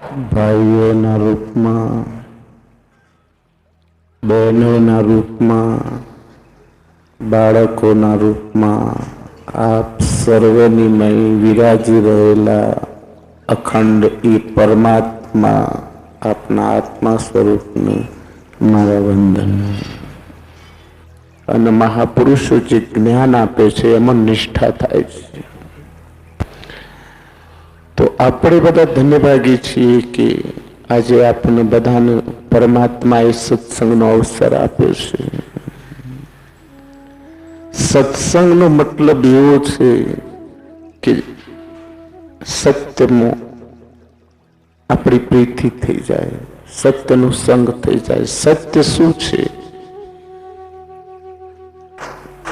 ભાઈઓના રૂપમાં, બહેનોના રૂપમાં, બાળકોના રૂપમાં આપ સર્વની મય વિરાજી રહેલા અખંડ એ પરમાત્મા આપના આત્મા સ્વરૂપને મારા વંદન. અને મહાપુરુષો જે જ્ઞાન આપે છે એમાં નિષ્ઠા થાય છે. તો આપણે બધા ધન્યભાગી છીએ કે આજે આપણને બધાને પરમાત્માએ સત્સંગનો અવસર આપ્યો છે. સત્સંગનો મતલબ એવો છે કે સત્યમાં આપણી પ્રીતિ થઈ જાય, સત્યનો સંગ થઈ જાય. સત્ય શું છે?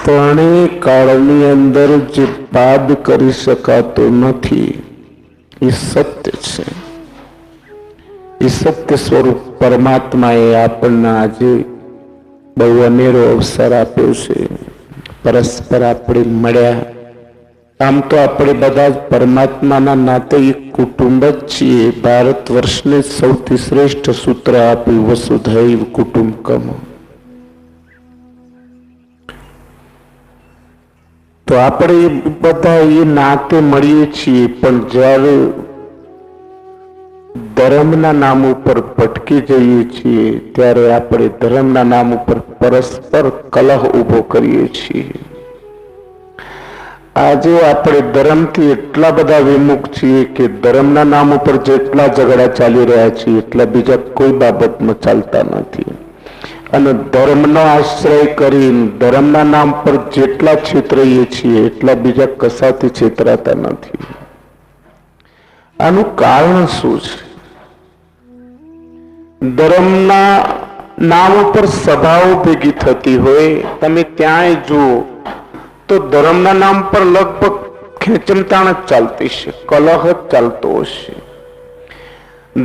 ત્રણેય કાળની અંદર જે બાદ કરી શકાતો નથી એ સત્ય છે. એ સત્ય સ્વરૂપ પરમાત્માએ આપણને આજે બહુ અનેરો અવસર આપ્યો છે. પરસ્પર આપણે મળ્યા. આમ તો આપણે બધા જ પરમાત્માના નાતે એક કુટુંબ જ છીએ. ભારત વર્ષને સૌથી શ્રેષ્ઠ સૂત્ર આપ્યું વસુધૈવ કુટુંબકમ. તો આપણે બધા એ નાતે મળીએ છીએ, પણ જ્યારે ધર્મના નામ ઉપર ભટકી જઈએ છીએ ત્યારે આપણે ધર્મના નામ ઉપર પરસ્પર કલહ ઉભો કરીએ છીએ. આજે આપણે ધર્મથી એટલા બધા વિમુખ છીએ કે ધર્મના નામ ઉપર જેટલા ઝઘડા ચાલી રહ્યા છે એટલા બીજા કોઈ બાબતમાં ચાલતા નથી. અને ધર્મનો આશ્રય કરીને ધર્મના નામ પર જેટલા છેતરાઈએ છીએ એટલા બીજા કશાથી છેતરાતા નથી. આનું કારણ શું છે? ધર્મના નામ ઉપર સભાઓ ભેગી થતી હોય, તમે ત્યાંય જુઓ તો ધર્મના નામ પર લગભગ ખેંચમતાણ જ ચાલતી છે, કલહ જ ચાલતો હશે.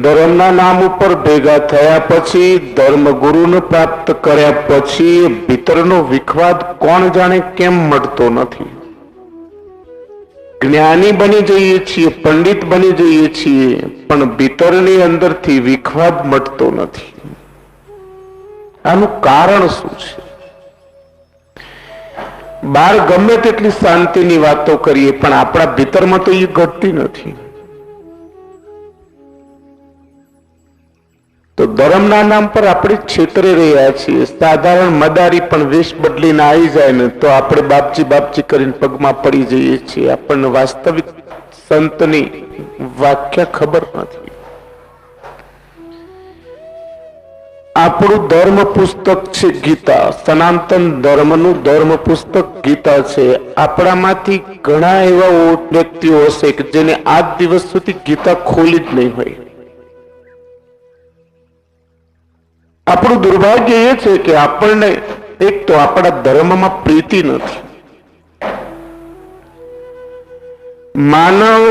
ધર્મના નામ ઉપર ભેગા થયા પછી, ધર્મગુરુને પ્રાપ્ત કર્યા પછી ભીતરનો વિખવાદ કોણ જાણે કેમ મળતો નથી. જ્ઞાની બની જઈએ છીએ, પંડિત બની જઈએ છીએ, પણ ભીતરની અંદરથી વિખવાદ મટતો નથી. આનું કારણ શું છે? બહાર ગમે તેટલી શાંતિની વાતો કરીએ પણ આપણા ભીતરમાં તો એ ઘટતી નથી. તો ધર્મના નામ પર આપણે છેતરી રહ્યા છીએ. સાધારણ મદારી પણ વેશ બદલીને આવી જાય ને તો આપણે બાપજી બાપજી કરીને પગમાં પડી જઈએ છીએ. આપણને વાસ્તવિક સંતની વ્યાખ્યા ખબર નથી. આપણું ધર્મ પુસ્તક છે ગીતા. સનાતન ધર્મનું ધર્મ પુસ્તક ગીતા છે. આપણામાંથી ઘણા એવા વ્યક્તિઓ હશે કે જેને આજ દિવસ સુધી ગીતા ખોલી જ નહીં હોય. આપણું દુર્ભાગ્ય એ છે કે આપણને એક તો આપણા ધર્મમાં પ્રીતિ નથી. માનવ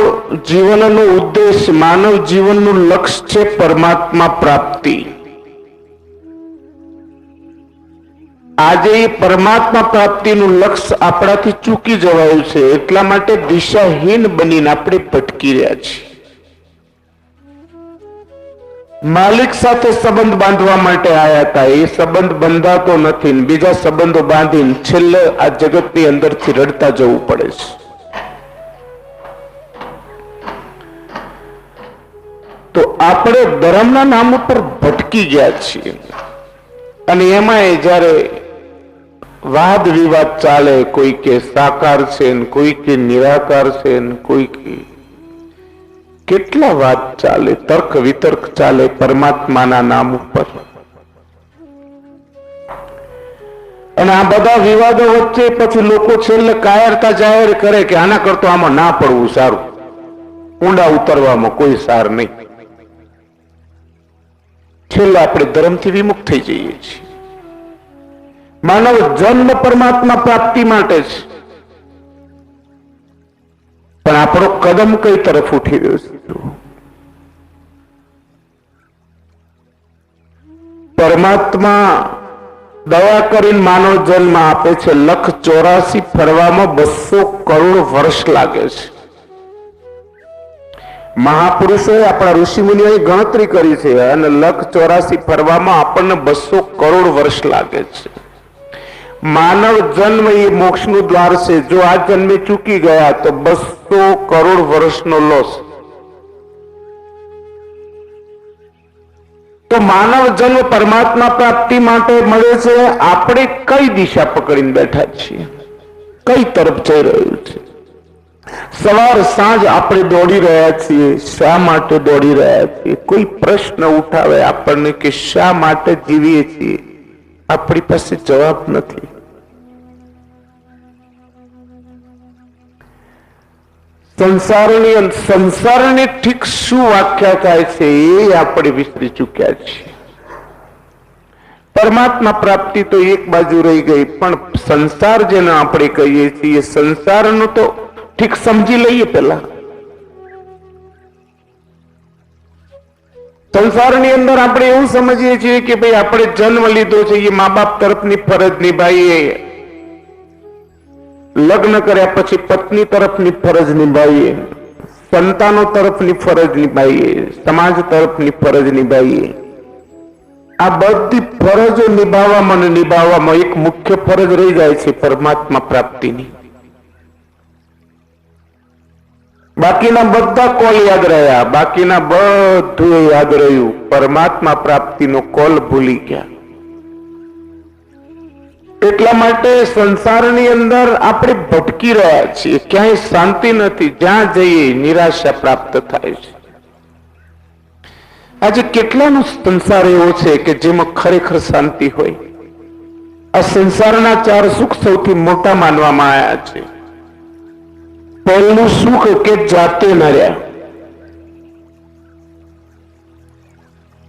જીવનનો ઉદ્દેશ, માનવ જીવનનું લક્ષ્ય છે પરમાત્મા પ્રાપ્તિ. આજે એ પરમાત્મા પ્રાપ્તિનું લક્ષ્ય આપણાથી ચૂકી જવાયું છે. એટલા માટે દિશાહીન બનીને આપણે ભટકી રહ્યા છીએ. માલિક સાથે સંબંધ બાંધવા માટે આવ્યા હતા, એ સંબંધ બંધાતો નથી. બીજા સંબંધો બાંધીને છેલ્લે આ જગતની અંદરથી રડતા જવું પડે છે. તો આપણે ધર્મના નામ ઉપર ભટકી ગયા છીએ. અને એમાં જયારે વાદ વિવાદ ચાલે, કોઈ કે સાકાર છે, કોઈ કે નિરાકાર છે, કોઈ કે કેટલા વાત ચાલે, તર્ક વિતર્ક ચાલે પરમાત્માના નામ ઉપર. અને આ બધા વિવાદો વચ્ચે પછી લોકો છેલ્લે કાયરતા જાહેર કરે કે આના કરતો આમાં ના પડવું સારું, ઊંડા ઉતરવામાં કોઈ સાર નહીં. છેલ્લે આપણે ધર્મથી વિમુખ થઈ જઈએ છીએ. માનવ જન્મ પરમાત્મા પ્રાપ્તિ માટે છે, પણ આપણો કદમ કઈ તરફ ઉઠી રહ્યો છે? પરમાત્મા દયા કરીને માનવ જન્મ આપે છે. 1,84,000 ફરવામાં 200 કરોડ વર્ષ લાગે છે. મહાપુરુષોએ આપણા ઋષિમુનિઓએ ગણતરી કરી છે અને 184 ફરવામાં આપણને 200 કરોડ વર્ષ લાગે છે. માનવ જન્મ એ મોક્ષનું દ્વાર છે. જો આ જન્મે ચૂકી ગયા તો 200 કરોડ વર્ષનો લોસ. તો માનવ જન્મ પરમાત્મા પ્રાપ્તિ માટે મળે છે. આપણે કઈ દિશા પકડીને બેઠા છીએ? કઈ તરફ જઈ રહ્યું છે? સવાર સાંજ આપણે દોડી રહ્યા છીએ. શા માટે દોડી રહ્યા છીએ? કોઈ પ્રશ્ન ઉઠાવે આપણને કે શા માટે જીવીએ છીએ, આપણી પાસે જવાબ નથી. સંસારની ઠીક શું વ્યાખ્યા થાય છે એ આપણે વિસરી ચૂક્યા છીએ. પરમાત્મા પ્રાપ્તિ તો એક બાજુ રહી ગઈ, પણ સંસાર જેને આપણે કહીએ છીએ સંસારનું તો ઠીક સમજી લઈએ. પેલા સંસારની અંદર આપણે એવું સમજીએ છીએ કે ભાઈ આપણે જન્મ લીધો છે, એ મા બાપ તરફની ફરજ નિભાવીએ, લગ્ન કર્યા પછી પત્ની તરફની ફરજ નિભાવીએ, સંતાનો તરફની ફરજ નિભાવીએ, સમાજ તરફની ફરજ નિભાવીએ. આ બધી ફરજો નિભાવવામાં એક મુખ્ય ફરજ રહી જાય છે પરમાત્મા પ્રાપ્તિની. બાકીના બધા કોલ યાદ રહ્યા, બાકીના બધું યાદ રહ્યું, પરમાત્મા પ્રાપ્તિનો કોલ ભૂલી ગયા. એટલા માટે સંસારની અંદર આપણે ભટકી રહ્યા છીએ, ક્યાંય શાંતિ નથી. જ્યાં જઈએ નિરાશા પ્રાપ્ત થાય છે. આજે કેટલાનો સંસાર એવો છે કે જેમાં ખરેખર શાંતિ હોય? આ સંસારના 4 સુખ સૌથી મોટા માનવામાં આવ્યા છે. પહેલું સુખ કે જાતે ન રહ્યા.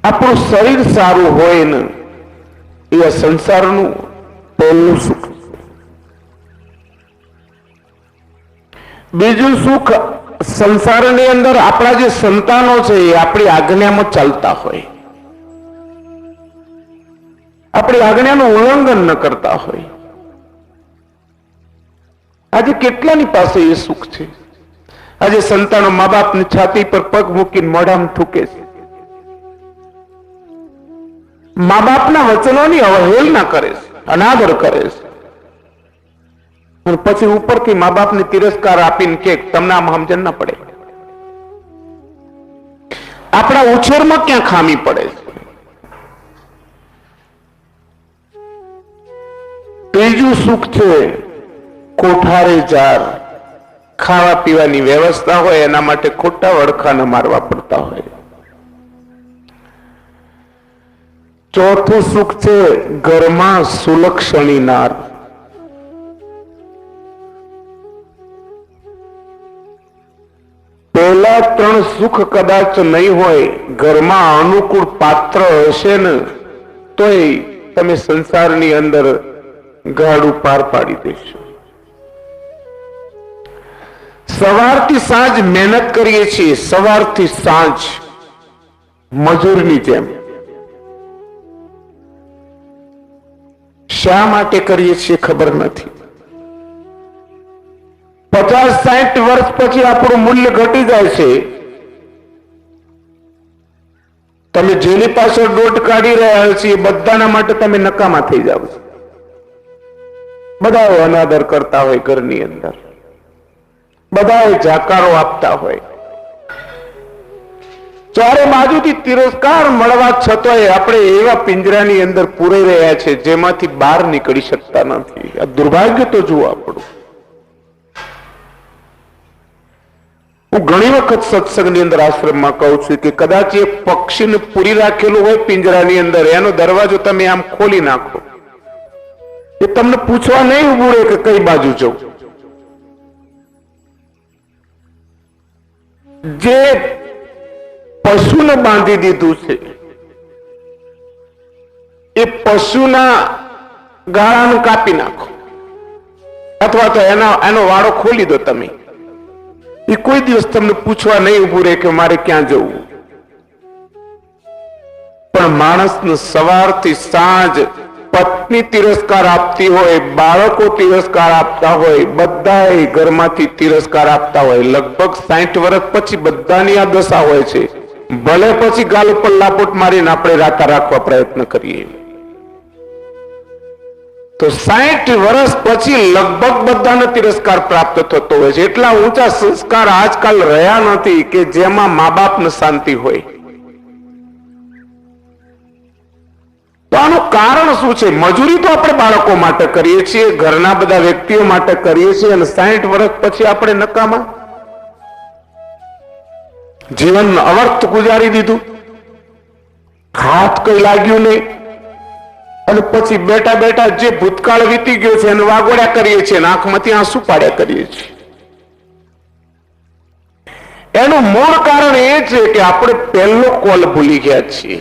આપણું શરીર સારું હોય ને એ આ સંસારનું પહેલું સુખ. બીજું સુખ સંસારની અંદર આપણા જે સંતાનો છે એ આપણી આજ્ઞામાં ચાલતા હોય, આપણી આજ્ઞાનું ઉલ્લંઘન ન કરતા હોય. આજે કેટલાની પાસે એ સુખ છે? આજે સંતાનો મા બાપની છાતી પર પગ મૂકીને મોઢામાં થૂકે છે, મા બાપના વચનોની અવહેલના કરે છે, અનાદર કરે છે, અને પછી ઉપરથી મા બાપને તિરસ્કાર આપીને કે તમને આમ સમજણ ના પડે. આપણા ઉછેરમાં ક્યાં ખામી પડે છે? ત્રીજું સુખ છે કોઠારે જાર. ખાવા પીવાની વ્યવસ્થા હોય, એના માટે ખોટા વડખાને મારવા પડતા હોય. ચોથું સુખ છે ઘરમાં સુલક્ષણી નાર. પહેલા 3 સુખ કદાચ નહીં હોય, ઘરમાં અનુકૂળ પાત્ર હશે ને તોય તમે સંસારની અંદર ગાડું પાર પાડી દેશો. સવારથી સાંજ મહેનત કરીએ છીએ, સવારથી સાંજ મજૂરની જેમ. શા માટે કરીએ છીએ ખબર નથી. 50-60 વર્ષ પછી આપણું મૂલ્ય ઘટી જાય છે. તમે જેની પાછળ દોટ કાઢી રહ્યા છો એ બધાના માટે તમે નકામા થઈ જાવ છો. બધા અનાદર કરતા હોય, ઘરની અંદર બધા જાકારો આપતા હોય, ચારે બાજુથી તિરસ્કાર મળવા છતાંય આપણે એવા પિંજરાની અંદર પૂરાઈ રહ્યા છે જેમાંથી બહાર નીકળી શકતા નથી. આ દુર્ભાગ્ય તો જુઓ આપણું. હું ઘણી વખત સત્સંગની અંદર આશ્રમમાં કહું છું કે કદાચ એ પક્ષીને પૂરી રાખેલું હોય પિંજરાની અંદર, એનો દરવાજો તમે આમ ખોલી નાખો, એ તમને પૂછવા નહીં ઉભું રહે કે કઈ બાજુ જવું. જે પશુને બાંધી દીધું છે એ પશુના ગાળાને કાપી નાખો, અથવા તો એનો વાળો ખોલી દો તમે. એ કોઈ દિવસ તમને પૂછવા નહીં ઉભું રહે કે મારે ક્યાં જવું. પણ માણસને સવારથી સાંજ પત્ની તિરસ્કાર આપતી હોય, બાળકો તિરસ્કાર આપતા હોય, બધા ઘરમાંથી તિરસ્કાર આપતા હોય, લગભગ 60 વર્ષ પછી બધાની આ દશા હોય છે. ભલે પછી ગાલ ઉપર લાપોટ મારીને આપણે રાતા રાખવા પ્રયત્ન કરીએ, તો 60 વર્ષ પછી લગભગ બધાને તિરસ્કાર પ્રાપ્ત થતો હોય છે. એટલા ઊંચા સંસ્કાર આજકાલ રહ્યા નથી કે જેમાં મા બાપને શાંતિ હોય. તો આનું કારણ શું છે? મજૂરી તો આપણે બાળકો માટે કરીએ છીએ, ઘરના બધા વ્યક્તિઓ માટે કરીએ છીએ, અને 60 વર્ષ પછી આપણે નકામા જીવન અવર્થ ગુજારી દીધું, હાથ કઈ લાગ્યું નહીં, અને પછી બેઠા બેઠા જે ભૂતકાળ વીતી ગયો છે એને વાગોડ્યા કરીએ છીએ, આંખમાંથી આંસુ પાડ્યા કરીએ છીએ. એનું મૂળ કારણ એ છે કે આપણે પહેલો કોલ ભૂલી ગયા છીએ.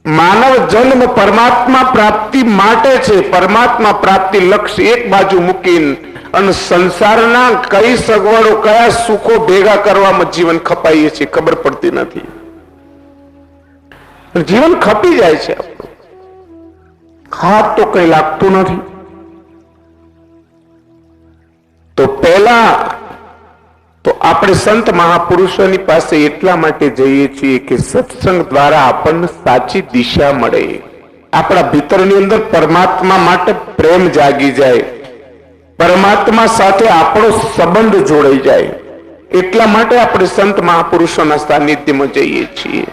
માનવ જન્મ પરમાત્મા પ્રાપ્તિ માટે છે. પરમાત્મા પ્રાપ્તિ લક્ષ્ય એક બાજુ મૂકીને અને સંસારના કઈ સગવડો, કયા સુખો ભેગા કરવામાં જીવન ખપાઈએ છીએ ખબર પડતી નથી. જીવન ખપી જાય છે. હાથ તો કઈ લાગતું નથી. તો પહેલા તો આપણે સંત મહાપુરુષોની પાસે એટલા માટે જઈએ છીએ કે સત્સંગ દ્વારા આપણને સાચી દિશા મળે, આપણા ભીતરની અંદર પરમાત્મા માટે પ્રેમ જાગી જાય, પરમાત્મા સાથે આપણો સંબંધ જોડાઈ જાય. એટલા માટે આપણે સંત મહાપુરુષોના સાનિધ્યમાં જઈએ છીએ.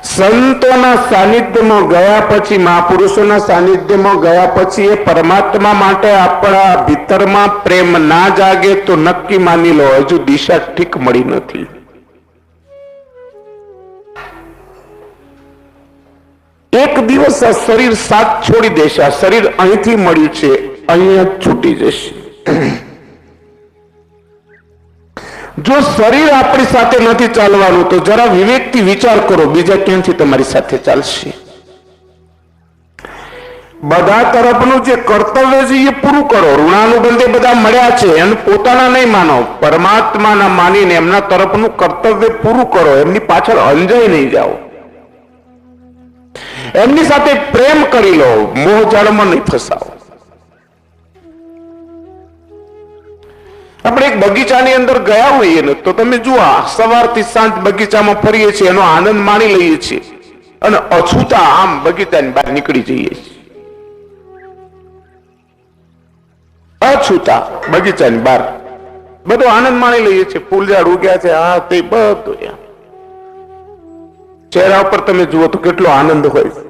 સંતોના સાનિધ્યમાં ગયા પછી, મહાપુરુષોના સાનિધ્યમાં ગયા પછી એ પરમાત્મા માટે આપણા ભીતરમાં પ્રેમ ના જાગે તો નક્કી માની લો હજુ દિશા ઠીક મળી નથી. એક દિવસ આ શરીર સાથ છોડી દેશે. આ શરીર અહીંથી મળ્યું છે, અહીંયા છૂટી જશે. જો શરીર આપણી સાથે નથી ચાલવાનું તો જરા વિવેકથી વિચાર કરો, બીજા ક્યાંથી તમારી સાથે ચાલશે? બધા તરફનું જે કર્તવ્ય છે એ પૂરું કરો. ઋણાનુબંધે બધા મળ્યા છે અને પોતાના નહીં માનો, પરમાત્માના માનીને એમના તરફનું કર્તવ્ય પૂરું કરો. એમની પાછળ અંજાઈ નહીં જાઓ. એમની સાથે પ્રેમ કરી લો, મોહ જાળમાં નહીં ફસાવો. આપણે એક બગીચાની અંદર ગયા હોઈએ ને તો તમે જુઓ, સવારથી સાંજ બગીચામાં ફરીએ છીએ, એનો આનંદ માણી લઈએ છીએ, અને અછૂતા આમ બગીચાની બહાર નીકળી જઈએ છીએ. અછૂતા બગીચાની બહાર બધો આનંદ માણી લઈએ છીએ. ફૂલ ઝાડ ઉગ્યા છે, આ તે બધું ચહેરા ઉપર તમે જુઓ તો કેટલો આનંદ હોય છે.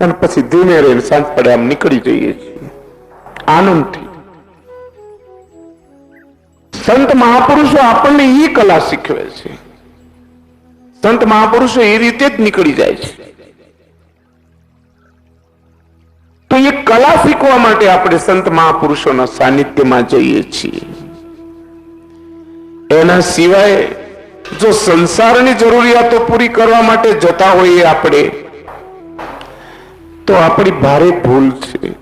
અને પછી ધીમે રહીને સાંજ પડે આમ નીકળી જઈએ છીએ આનંદથી. સંત મહાપુરુષો આપણને એ કલા શીખવે છે. સંત મહાપુરુષો એ રીતે જ નીકળી જાય છે. તો એ કલા શીખવા માટે આપણે સંત મહાપુરુષોના સાનિધ્યમાં જઈએ છીએ. એના સિવાય જો સંસારની જરૂરિયાતો પૂરી કરવા માટે જતા હોઈએ આપણે, તો આપણી ભારે ભૂલ છે.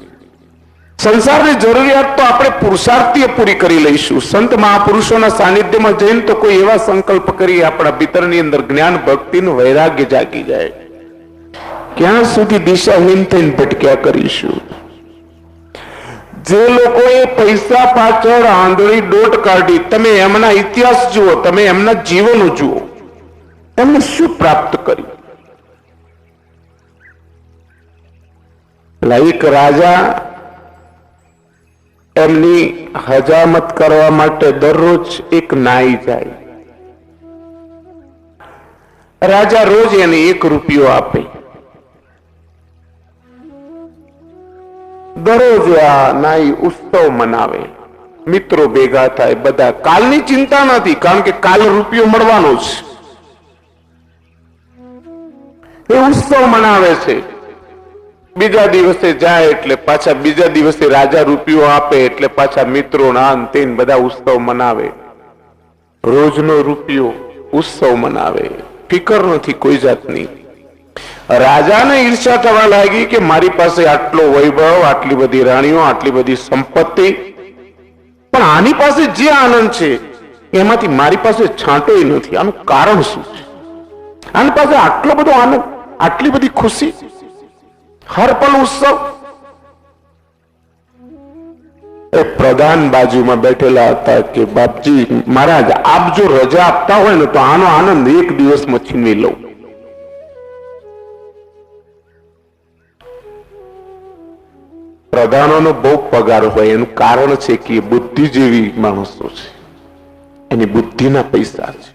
સંસારની જરૂરિયાત તો આપણે પુરુષાર્થીએ પૂરી કરી લઈશું. સંત મહાપુરુષોના સાનિધ્યમાં જઈને તો કોઈ એવા સંકલ્પ કરી આપણા ભીતરની અંદર જ્ઞાન ભક્તિનું વૈરાગ્ય જાગી જાય. ક્યાં સુધી દિશાહીન થઈને ભટક્યા કરીશું? જે લોકોએ પૈસા પાછળ આંધળી દોટ કાઢી, તમે એમના ઇતિહાસ જુઓ, તમે એમના જીવનો જુઓ, એમને શું પ્રાપ્ત કર્યું? એક રાજા એમની હજામત કરવા માટે દરરોજ એક નાઈ જાય. રાજા રોજ એને 1 રૂપિયો આપે. દરરોજ આ નાઈ ઉત્સવ મનાવે, મિત્રો ભેગા થાય, બધા. કાલની ચિંતા નથી, કારણ કે કાલ રૂપિયો મળવાનો છે. એ ઉત્સવ મનાવે છે. બીજા દિવસે જાય એટલે પાછા બીજા દિવસે રાજા રૂપિયો આપે એટલે પાછા મિત્રો નાન તેન બધા ઉત્સવ મનાવે. રોજનો રૂપિયો ઉત્સવ મનાવે, ફિકર નથી કોઈ જાતની. રાજાને ઈર્ષ્યા થવા લાગી કે મારી પાસે આટલો વૈભવ, આટલી બધી રાણીઓ, આટલી બધી સંપત્તિ, પણ આની પાસે જે આનંદ છે એમાંથી મારી પાસે છાંટોય નથી. આનું કારણ શું છે? આની પાસે આટલો બધો આનંદ, આટલી બધી ખુશી, હર પલ ઉત્સવ. એ પ્રધાન બાજુમાં બેઠેલા હતા કે બાપજી મહારાજ આપ જો રજા આપતા હોય ને તો આનો આનંદ એક દિવસમાં છીનવી લઉં. પ્રધાનોનો બહુ પગાર હોય એનું કારણ છે કે એ બુદ્ધિ જેવી માણસો છે, એની બુદ્ધિના પૈસા છે.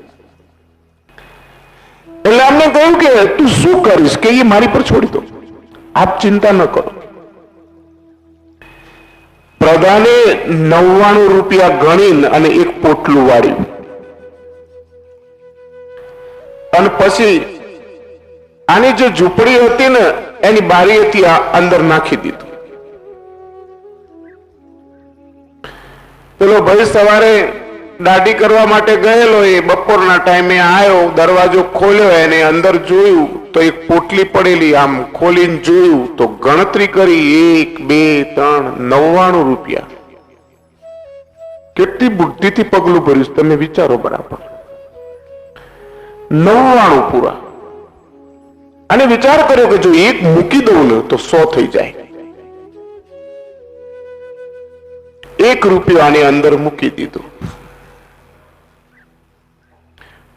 એટલે અમને કહ્યું કે તું શું કરીશ કે એ મારી પર છોડી દો, આપ ચિંતા ન કરો. પ્રધાને 99 રૂપિયા ગણીને અને એક પોટલું વાળ્યું અને પછી આની જે ઝૂંપડી હતી ને એની બારીએથી અંદર નાખી દીધું. પેલો ભાઈ સવારે દાઢી કરવા માટે ગયેલો, એ બપોરના ટાઈમે આવ્યો, દરવાજો ખોલ્યો, એને અંદર જોયું તો એક પોટલી પડેલી, આમ ખોલીને જોયું તો ગણતરી કરી 1 2 3 99 રૂપિયા. કેટલી બુદ્ધિથી પગલું ભર્યું તમે વિચારો બરાબર. 99 પૂરા. અને વિચાર કર્યો કે જો એક મૂકી દઉં ને તો 100 થઈ જાય. 1 રૂપિયો આની અંદર મૂકી દીધો.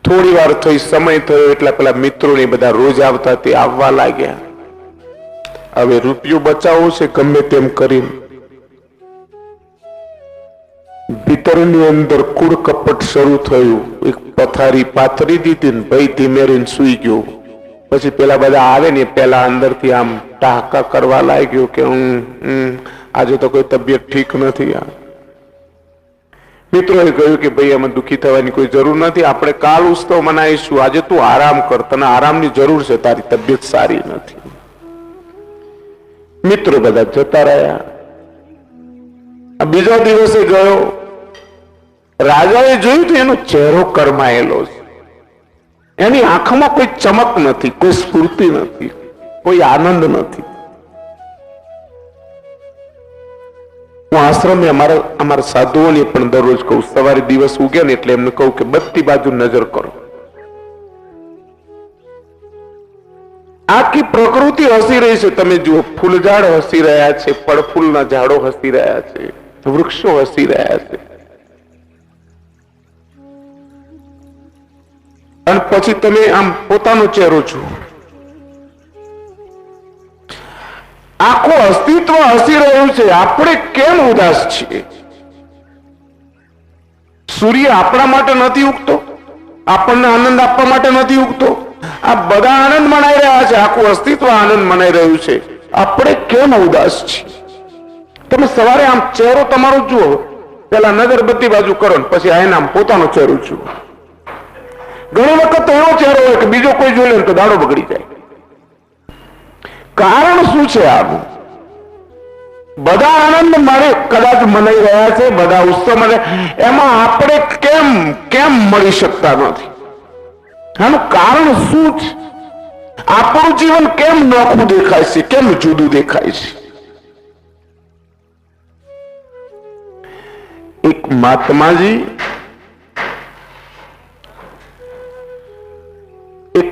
થોડી વાર થઈ, સમય થયો એટલે પેલા મિત્રો ને બધા રોજ આવતા તે આવવા લાગ્યા. હવે રૂપિયો બચાવવો છે ગમે તેમ કરીને. ભીતરની અંદર કુડ કપટ શરૂ થયું. એક પથારી પાથરી દીધી ને ભાઈ ધીમે રહીને સુઈ ગયો. પછી પેલા બધા આવે ને પેલા અંદરથી આમ ટાહકા કરવા લાગ્યો કે આજે તો કોઈ તબિયત ઠીક નથી. મિત્રોએ કહ્યું કે ભાઈ આમાં દુઃખી થવાની કોઈ જરૂર નથી, આપણે કાલ ઉત્સવ મનાવીશું, આજે તું આરામ કર, તને આરામની જરૂર છે, તારી તબિયત સારી નથી. મિત્રો બધા જતા રહ્યા. બીજા દિવસે ગયો, રાજાએ જોયું તો એનો ચહેરો કરમાયેલો છે. એની આંખમાં કોઈ ચમક નથી, કોઈ સ્ફૂર્તિ નથી, કોઈ આનંદ નથી. હું આશ્રમે અમારા સાધુઓને પણ દરરોજ કહું, સવારે દિવસ ઉગે ને એટલે એમને કહું કે બધી બાજુ નજર કરો. આખી પ્રકૃતિ હસી રહી છે. તમે જુઓ, ફૂલઝાડ હસી રહ્યા છે, ફળ ફૂલના ઝાડો હસી રહ્યા છે, વૃક્ષો હસી રહ્યા છે. અને પછી તમે આમ પોતાનો ચહેરો જુઓ, આખું અસ્તિત્વ હસી રહ્યું છે. આપણે કેમ ઉદાસ છીએ? સૂર્ય આપણા માટે નથી ઉગતો, આપણને આનંદ આપવા માટે નથી ઉગતો. આ બધા આનંદ મનાઈ રહ્યા છે, આખું અસ્તિત્વ આનંદ મનાઈ રહ્યું છે. આપણે કેમ ઉદાસ છીએ? તમે સવારે આમ ચહેરો તમારો જુઓ, પેલા નજર બધી બાજુ કરો ને પછી આઈને આમ પોતાનો ચહેરો જુઓ. ઘણી વખત એવો ચહેરો હોય કે બીજો કોઈ જોઈ લે તો દાડો બગડી જાય. કારણ શું છે આનું? બધા આનંદ મારે કદાચ મનાઈ રહ્યા છે, બધા ઉત્સવ મને, એમાં આપણે કેમ કેમ મળી શકતા નથી? આનું કારણ શું છે? આપણું જીવન કેમ નોખું દેખાય છે, કેમ જુદું દેખાય છે? એક મહાત્માજી એક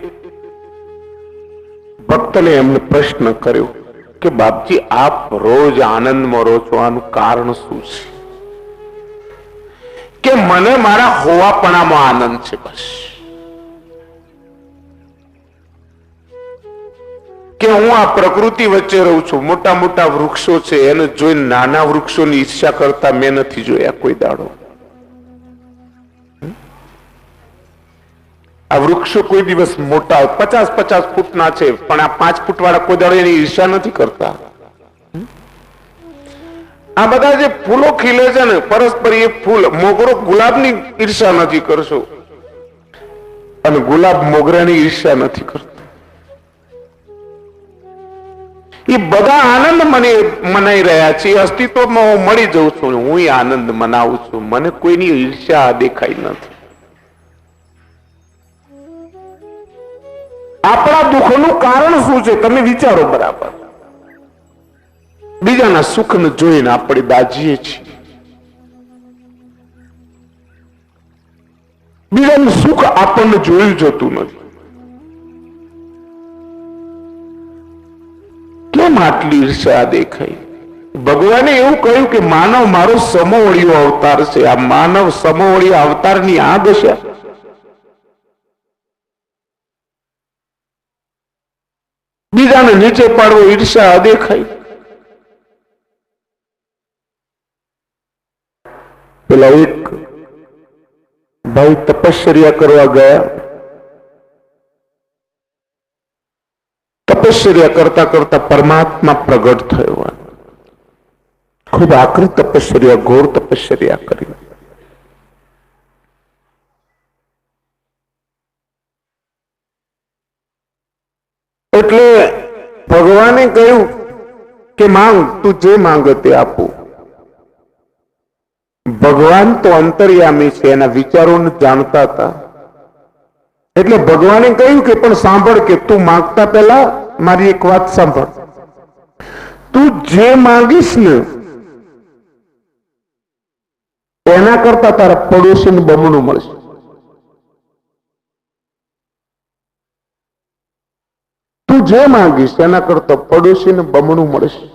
ભક્તને એમને પ્રશ્ન કર્યો કે બાપજી આપ રોજ આનંદમાં રહો છો, આનું કારણ શું છે? કે મને મારા હોવાપણામાં આનંદ છે બસ. કે હું આ પ્રકૃતિ વચ્ચે રહું છું, મોટા મોટા વૃક્ષો છે, એને જોઈને નાના વૃક્ષોની ઈર્ષ્યા કરતા મેં નથી જોયા કોઈ દાડો. આ વૃક્ષો કોઈ દિવસ મોટા 50-50 ફૂટના છે, પણ આ 5 ફૂટ વાળા કોઈ દાડો એની ઈર્ષ્યા નથી કરતા. આ બધા જે ફૂલો ખીલે છે ને પરસ્પર, એ ફૂલ મોગરો ગુલાબની ઈર્ષ્યા નથી કરશો અને ગુલાબ મોગરાની ઈર્ષ્યા નથી કરતો. એ બધા આનંદ મને મનાઈ રહ્યા છે. અસ્તિત્વમાં હું મળી જઉં છું, હું આનંદ મનાવું છું, મને કોઈની ઈર્ષ્યા દેખાઈ નથી. આપણા દુઃખનું કારણ શું છે તમે વિચારો બરાબર. બીજાના સુખને જોઈને આપણે દાજીએ છીએ. બીજાનું સુખ આપણને જોયું જતું નથી. આટલી ઈર્ષ્યા દેખાઈ? ભગવાને એવું કહ્યું કે માનવ મારો સમોવડીયો અવતાર છે. આ માનવ સમોવડીયા અવતારની આ દશા. બીજાને નીચે પાડવો ઈર્ષ્યા દેખાય. પેલા એક ભાઈ તપશ્ચર્યા કરવા ગયા. તપશ્ચર્યા કરતા કરતા પરમાત્મા પ્રગટ થયો. ખૂબ આકરી તપશ્ચર્યા, ઘોર તપશ્ચર્યા કરી. એટલે ભગવાને કહ્યું કે માંગ, તું જે માંગે તે આપું. ભગવાન તો અંતર્યામી છે, એના વિચારોને જાણતા હતા. એટલે ભગવાને કહ્યું કે પણ સાંભળ, કે તું માંગતા પહેલા મારી એક વાત સાંભળ. તું જે માંગીશ ને એના કરતા તારા પડોશીને બમણું મળશે. તું જે માંગીશ એના કરતા પડોશીને બમણું મળશે.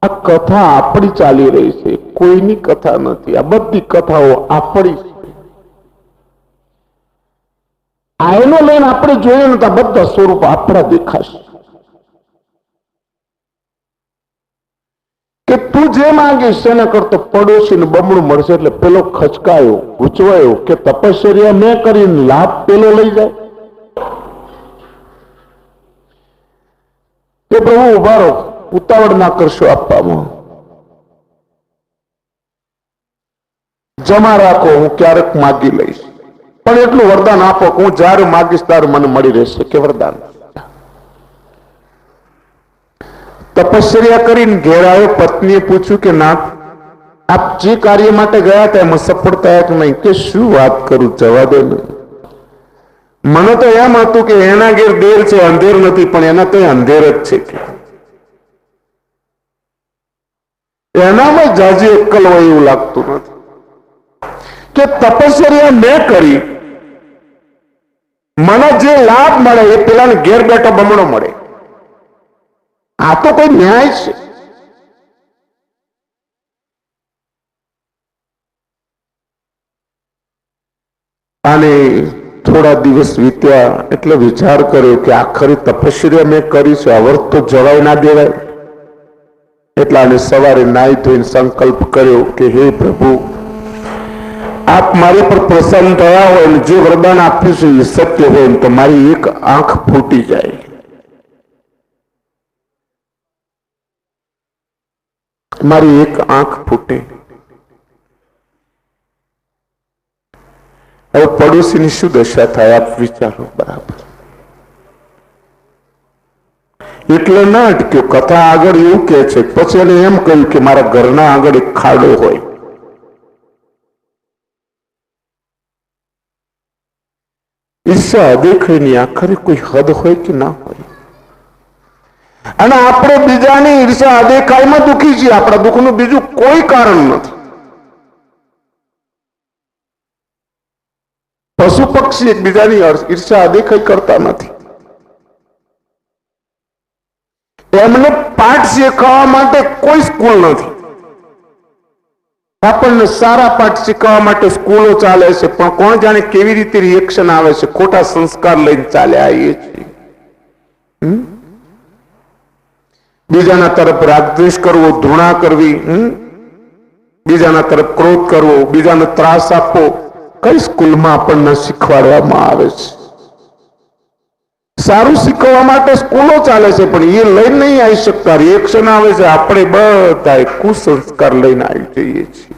આ કથા આપણી ચાલી રહી છે, કોઈની કથા નથી. આ બધી કથાઓ આપણી છે. આયનો લઈને આપણે જોઈએ ને તો બધા સ્વરૂપ આપણા દેખાશે. કે તું જે માંગીશ એના કરતા પડોશીને બમણું મળશે. એટલે પેલો ખચકાયો, ગૂંચવાયો કે તપશ્ચર્યા મેં કરીને લાભ પેલો લઈ જાય. કે પ્રભુ ઉભા રહો, ઉતાવળ ના કરશો આપવામાં. જમા રાખો, હું ક્યારેક માગી લઈશ, પણ એટલું વરદાન આપો કે હું જ્યારે માગીશ ત્યારે મને મળી રહેશે. કે વરદાન. તપશ્ચર્યા કરીને ઘેર આવ્યો. પત્નીએ પૂછ્યું કે નાથ, આપ જે કાર્ય માટે ગયા હતા એમાં સફળ થયા કે નહીં? કે શું વાત કરું, જવા દે ને. મને તો એમ હતું કે એના ઘેર દેર છે, અંધેર નથી, પણ એના કઈ અંધેર જ છે. કે એનામાં જાજી અક્કલ હોય એવું લાગતું નથી. કે તપશ્ચર્યા મેં કરી, મને જે લાભ મળે એ પેલાને ઘેર બેઠો બમણો મળે. આ તો કોઈ ન્યાય છે? અને થોડા દિવસ વીત્યા એટલે વિચાર કર્યો કે આખરી તપશ્ચર્યા મેં કરી છે, અવર્ત તો જવાય ના દેવાય. એટલે આને સવારે નાહી ધોઈને સંકલ્પ કર્યો કે હે પ્રભુ, આપ મારી પર પ્રસન્ન થયા હોય અને જે વરદાન આપ્યું છે એ સત્ય હોય તો મારી એક આંખ ફૂટી જાય. મારી એક આંખ ફૂટે. હવે પડોશીની શું દશા થાય આપ વિચારો. બરાબર. એટલે ના અટક્યો. કથા આગળ એવું કે છે, પછી એને એમ કહ્યું કે મારા ઘરના આગળ એક ખાડો હોય. ઈર્ષા અદેખાઈની આખરે કોઈ હદ હોય કે ના હોય? અને આપણે બીજાની ઈર્ષા અદેખાઈમાં દુઃખી છીએ. આપણા દુઃખનું બીજું કોઈ કારણ નથી. પશુ પક્ષી એકબીજાની ઈર્ષા અદેખાઈ કરતા નથી. એમને પાઠ શીખવવા માટે કોઈ સ્કૂલ નથી. આપણને સારા પાઠ શીખવવા માટે સ્કૂલો ચાલે છે, પણ કોણ જાણે કેવી રીતે રિએક્શન આવે છે. ખોટા સંસ્કાર લઈને ચાલ્યા આવીએ છીએ. બીજાના તરફ રાગદ્વેષ કરવો, ધૃણા કરવી, બીજાના તરફ ક્રોધ કરવો, બીજાને ત્રાસ આપવો, કઈ સ્કૂલમાં આપણને શીખવાડવામાં આવે છે? સારું શીખવવા માટે સ્કૂલો ચાલે છે, પણ એ લઈને નહીં આવી શકતા. રિએક્શન આવે છે. આપણે બધા કુસંસ્કાર લઈને આવી જઈએ છીએ.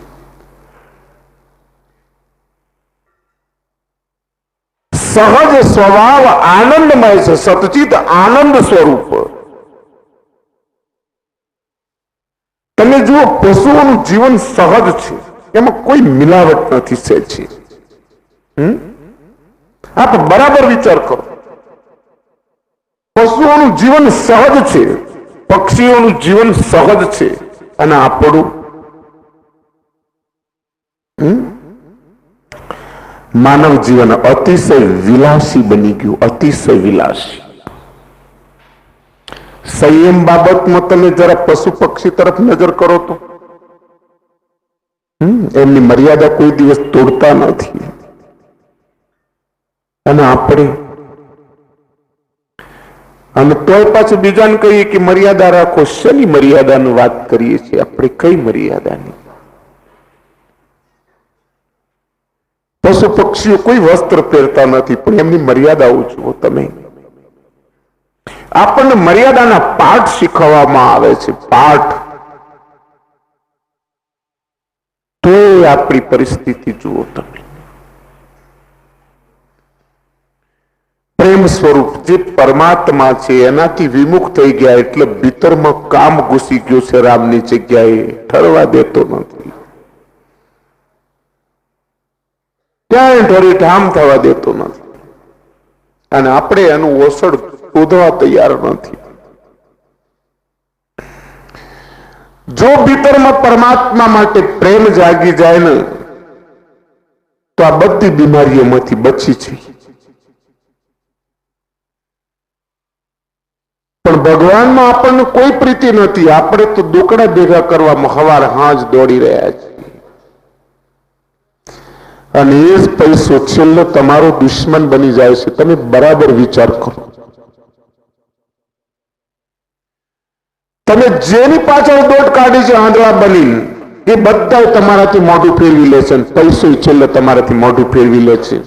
સહજ સ્વભાવ આનંદમય છે, સતચિત આનંદ સ્વરૂપ. તમે જુઓ, પશુઓનું જીવન સહજ છે, એમાં કોઈ મિલાવટ નથી. છે આપ બરાબર વિચાર કરો. પશુઓનું જીવન સહજ છે, પક્ષીઓનું જીવન સહજ છે, અને આપણું માનવ જીવન અતિશય વિલાસી બની ગયું. અતિશય વિલાસી. સંયમ બાબતમાં તમે જરા પશુ પક્ષી તરફ નજર કરો તો એમની મર્યાદા કોઈ દિવસ તોડતા નથી. અને આપણે અને તોય પાછું બીજાને કહીએ કે મર્યાદા રાખો. શેની મર્યાદાની વાત કરીએ છીએ આપણે? કઈ મર્યાદાની? પશુ પક્ષીઓ કોઈ વસ્ત્ર પહેરતા નથી, પણ એમની મર્યાદાઓ જુઓ તમે. આપણને મર્યાદાના પાઠ શીખવવામાં આવે છે, પાઠ. તો આપણી પરિસ્થિતિ જુઓ તમે. પ્રેમ સ્વરૂપ જે પરમાત્મા છે એનાથી વિમુખ થઈ ગયા એટલે ભીતરમાં કામ ઘૂસી ગયું છે. રામની જગ્યાએ ઠરવા દેતો નથી, ક્યાંય ઠરી ઠામ થવા દેતો નથી. અને આપણે એનું ઓસડ શોધવા તૈયાર નથી. જો ભીતરમાં પરમાત્મા માટે પ્રેમ જાગી જાય ને તો આ બધી બીમારીઓમાંથી બચી છે. પણ ભગવાનમાં આપણને કોઈ પ્રીતિ નથી. આપણે તો દુકડા ભેગા કરવામાં હવાર હાંજ દોડી રહ્યા છીએ. અને એ જ પૈસો છેલ્લો તમારો દુશ્મન બની જાય છે. તમે બરાબર વિચાર કરો. તમે જેની પાછળ દોટ કાઢી છે આંધળા બની, એ બધા તમારાથી મોઢું ફેરવી લે છે. પૈસો છેલ્લે તમારાથી મોઢું ફેરવી લે છે.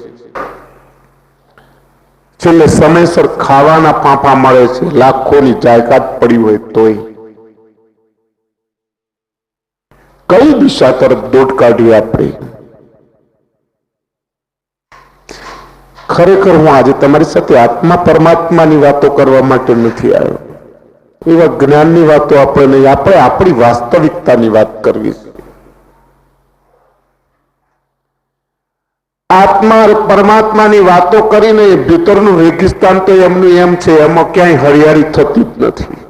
છેલ્લે સમયસર ખાવાના ફાંફા મળે છે, લાખોની જાયકાત પડી હોય તોય. કઈ દિશા તરફ દોટ કાઢી આપણે? ખરેખર હું આજે તમારી સાથે આત્મા પરમાત્માની વાતો કરવા માટે નથી આવ્યો. એવા જ્ઞાનની વાતો આપણે નહીં, આપણે આપણી વાસ્તવિકતાની વાત કરવી છે. આત્મા પરમાત્માની વાતો કરીને ભીતરનું રેગિસ્તાન તો એમનું એમ છે, એમાં ક્યાંય હરિયાળી થતી જ નથી.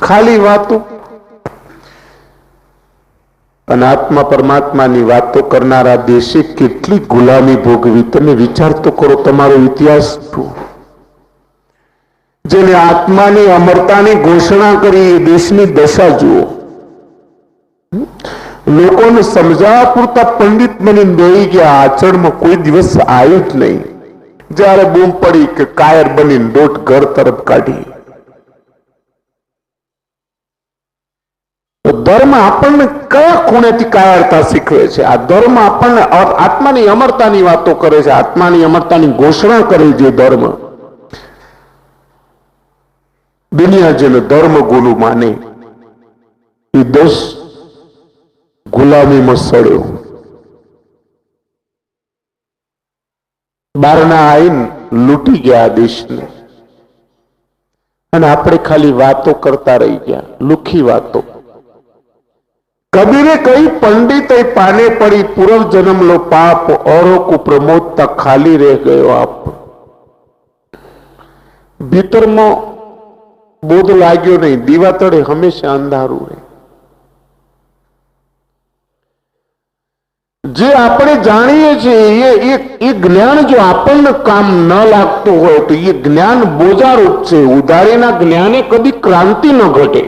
ખાલી વાતો. અને આત્મા પરમાત્માની વાતો કરનારા દેશે કેટલી ગુલામી ભોગવી. તમે વિચાર તો કરો, તમારો ઇતિહાસ જુઓ. જેને આત્માની અમરતાની ઘોષણા કરી એ દેશની દશા જુઓ. લોકોને સમજાવવા પૂરતા પંડિત બની દોડી ગયા, આચરણમાં કોઈ દિવસ આવ્યું જ નહીં. જયારે બૂમ પડી કે કાયર બનીને દોટ ઘર તરફ કાઢી. ધર્મ આપણને કયા ખૂણેથી કાયરતા શીખવે છે? આ ધર્મ આપણને આત્માની અમરતાની વાતો કરે છે, આત્માની અમરતાની ઘોષણા કરે છે. ધર્મ દુનિયા જેને ધર્મ ગુરુ માને એ દેશ ગુલામીમાં સડ્યો. બહારના આઈન લૂંટી ગયા દેશને. અને આપણે ખાલી વાતો કરતા રહી ગયા, લુખી વાતો. કબીરે કઈ પંડિત પાને પડી, પૂર્વ જન્મ લો પાપ, औरों को प्रमोदता खाली रह गयो आप. ભીતરમાં બોધ લાગ્યો નહીં, દીવા તળે હંમેશા અંધારું રહે. જે આપણે જાણીએ છીએ એ જ્ઞાન જો આપણને કામ ન લાગતું હોય તો એ જ્ઞાન બોજારૂપ છે. ઉધારીના જ્ઞાને કદી ક્રાંતિ ન ઘટે.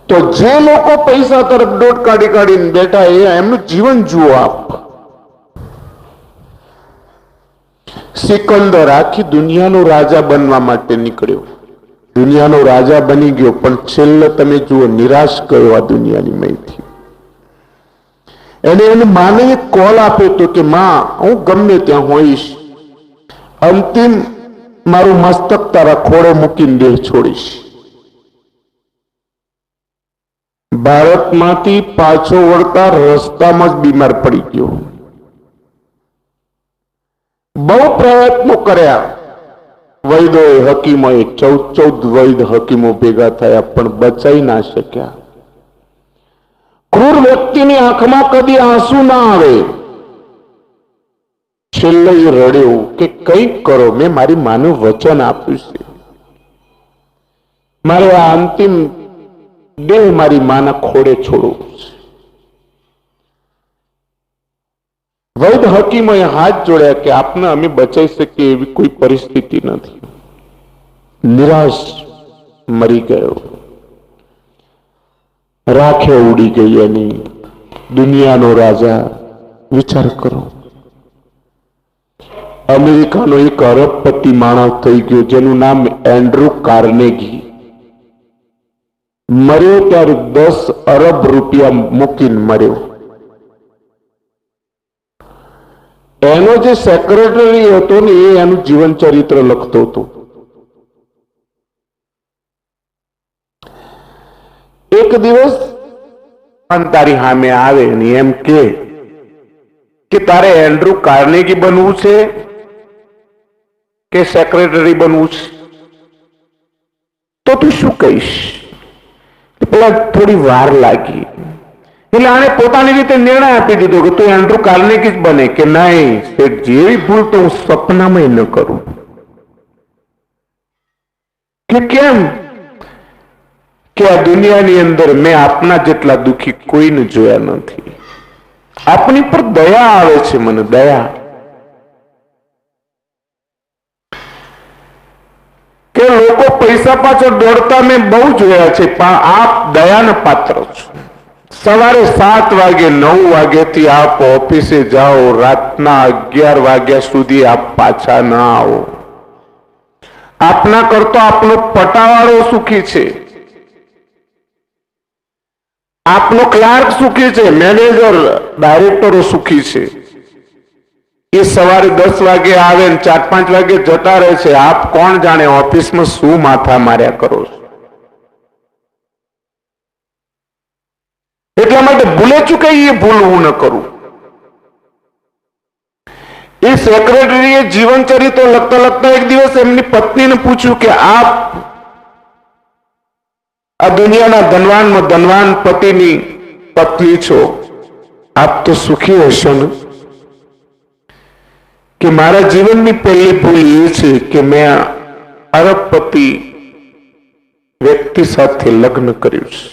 તો જે લોકો પૈસા તરફ દોટ કાઢી કાઢીને બેઠા એમનું જીવન જુઓ આપ. સિકંદર આખી દુનિયાનો રાજા બનવા માટે નીકળ્યો, દુનિયાનો રાજા બની ગયો, પણ છેલ્લે તમે જુઓ નિરાશ ગયો આ દુનિયાની મયથી. એને માને એક કોલ આપ્યો હતો કે માં, હું ગમે ત્યાં હોઈશ, અંતિમ મારું મસ્તક તારા ખોળે મૂકીને દેહ છોડીશ. ભારતમાંથી પાછો વળતા રસ્તામાં જ બીમાર પડી ગયો. બહુ પ્રયત્નો કર્યા વૈદોએ, હકીમોએ, 14 વૈદ હકીમો ભેગા થયા, પણ બચાઈ ના શક્યા. ક્રૂર વ્યક્તિની આંખમાં કદી આંસુ ના આવે. છેલ્લે રડ્યો કે કંઈક કરો, મેં મારી માનું વચન આપ્યું છે, મારે આ અંતિમ દેહ મારી માના ખોડે છોડવું છે. વૈદ હકીમોએ હાથ જોડ્યા કે આપને અમે બચાવી શકીએ એવી કોઈ પરિસ્થિતિ નથી. નિરાશ મરી ગયો, રાખે ઉડી ગઈ એની. દુનિયાનો રાજા. વિચાર કરો, અમેરિકાનો એક અરબપતિ માણસ થઈ ગયો જેનું નામ એન્ડ્રુ કાર્નેગી. મર્યો ત્યારે 10 અરબ રૂપિયા મૂકીને મર્યો. એનો જે સેક્રેટરી હતો ને એ એનું જીવન ચરિત્ર લખતો હતો. એક દિવસ તારી સામે આવે ને એમ કે તારે એન્ડ્રુ કાર્નેગી બનવું છે કે સેક્રેટરી બનવું છે, તો તું શું કહીશ? પેલા થોડી વાર લાગી એટલે આને પોતાની રીતે નિર્ણય આપી દીધો કે તું એન્ડ્રુ કાર્નેગી જ બને. કે નહીં, જેવી ભૂલ તો હું સપનામાં ન કરું. કે કેમ? કે આ દુનિયાની અંદર મેં આપના જેટલા દુઃખી કોઈને જોયા નથી. આપની પર દયા આવે છે, મને દયા. કે લોકો પૈસા પાછળ દોડતા મેં બહુ જોયા છે, પણ આપ દયાના પાત્ર છો. સવારે 7 વાગે 9 વાગ્યાથી આપ ઓફિસે જાઓ, રાતના 11 વાગ્યા સુધી આપ પાછા ના આવો. આપના કરતો આપનો પટાવાળો સુખી છે, આપનો ક્લાર્ક સુખી છે, મેનેજર ડાયરેક્ટરો સુખી છે. એ સવારે 10 વાગે આવે ને 4-5 વાગે જતા રહે છે. આપ કોણ જાણે ઓફિસમાં શું માથા માર્યા કરો છો. એટલા માટે ભૂલે ચૂકે એ ભૂલ હું ન કરું. એ સેક્રેટરીએ જીવન ચરિત્ર લખતા લખતા એક દિવસ એમની પત્નીને પૂછ્યું કે આપ આ દુનિયાના ધનવાનમાં ધનવાન પતિની પત્ની છો, આપ તો સુખી હશો ને? કે મારા જીવનની પહેલી ભૂલ એ છે કે મેં અરબપતિ વ્યક્તિ સાથે લગ્ન કર્યું છે.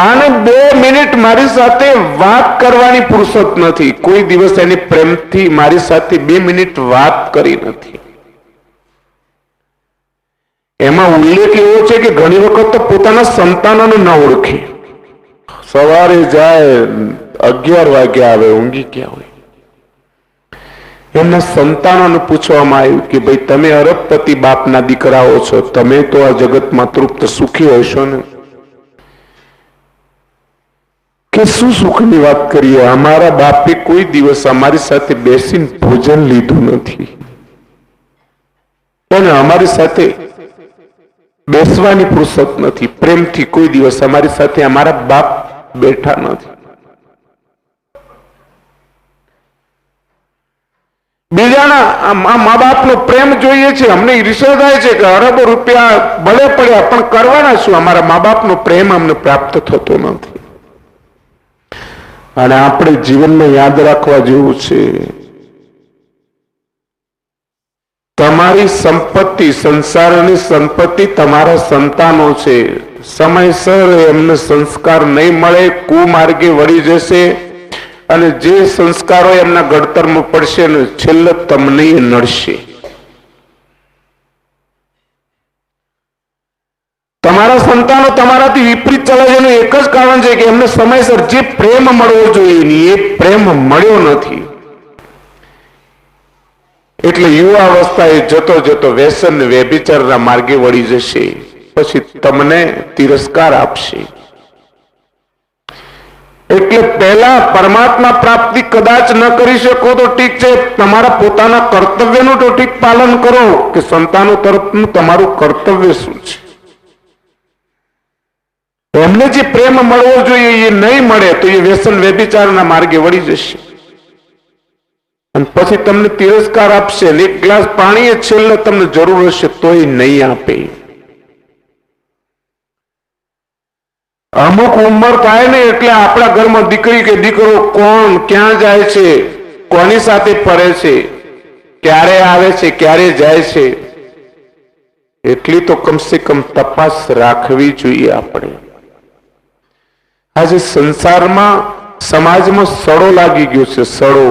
આને 2 મિનિટ મારી સાથે વાત કરવાની ફુરસત નથી. કોઈ દિવસ એની પ્રેમથી મારી સાથે 2 મિનિટ વાત કરી નથી. એમાં ઉલ્લેખ એવો છે કે ઘણી વખત તો પોતાના સંતાનોને ન ઓળખે. સવારે જાય 11 વાગે આવે, ઊંઘી ગયા હોય. એમના સંતાનોને પૂછવામાં આવ્યું કે ભાઈ તમે અરબપતિ બાપના દીકરાઓ છો, તમે તો આ જગતમાં તૃપ્ત સુખી હશો ને? કે શું સુખની વાત કરીએ, અમારા બાપે કોઈ દિવસ અમારી સાથે બેસીને ભોજન લીધું નથી અને અમારી સાથે બેસવાની ફુરસત નથી. પ્રેમથી કોઈ દિવસ અમારી સાથે અમારા બાપ બેઠા નથી. બીજાના મા બાપનો પ્રેમ જોઈએ છે. અમને ઈર્ષ્યા થાય છે કે અરબો રૂપિયા ભલે પડ્યા પણ કરવાના શું, અમારા મા બાપનો પ્રેમ અમને પ્રાપ્ત થતો નથી. અને આપણે જીવનમાં યાદ રાખવા જેવું છે, તમારી સંપત્તિ, સંસારની સંપત્તિ તમારા સંતાનો છે. સમયસર એમને સંસ્કાર નહીં મળે, કુમાર્ગે વળી જશે અને જે સંસ્કારો એમના ઘડતરમાં પડશે ને છેલ્લે તમને નડશે. તમારા સંતાનો તમારાથી વિપરીત ચાલે છે એનું એક જ કારણ છે કે એમને સમયસર જે પ્રેમ મળવો જોઈએ એ પ્રેમ મળ્યો નથી. એટલે યુવા અવસ્થાએ જતો જતો વ્યસન વ્યભિચારના માર્ગે વળી જશે, પછી તમને તિરસ્કાર આપશે. એટલે પહેલા પરમાત્મા પ્રાપ્તિ કદાચ ન કરી શકો તો ઠીક છે, તમારા પોતાના કર્તવ્યનું તો ઠીક પાલન કરો કે સંતાનો તરફનું તમારું કર્તવ્ય શું છે. એમને જે પ્રેમ મળવો જોઈએ એ નહીં મળે તો એ વ્યસન વ્યભિચારના માર્ગે વળી જશે અને પછી તમને તિરસ્કાર આપશે. એક ગ્લાસ પાણી એ છેલ્લે તમને જરૂર હશે તોય નહીં આપે. અમુક ઉંમર થાય ને એટલે આપણા ઘરમાં દીકરી કે દીકરો કોણ ક્યાં જાય છે, કોની સાથે ફરે છે, ક્યારે આવે છે, ક્યારે જાય છે, એટલી તો કમસે કમ તપાસ રાખવી જોઈએ આપણે. આજે સંસારમાં સમાજમાં સડો લાગી ગયો છે, સડો.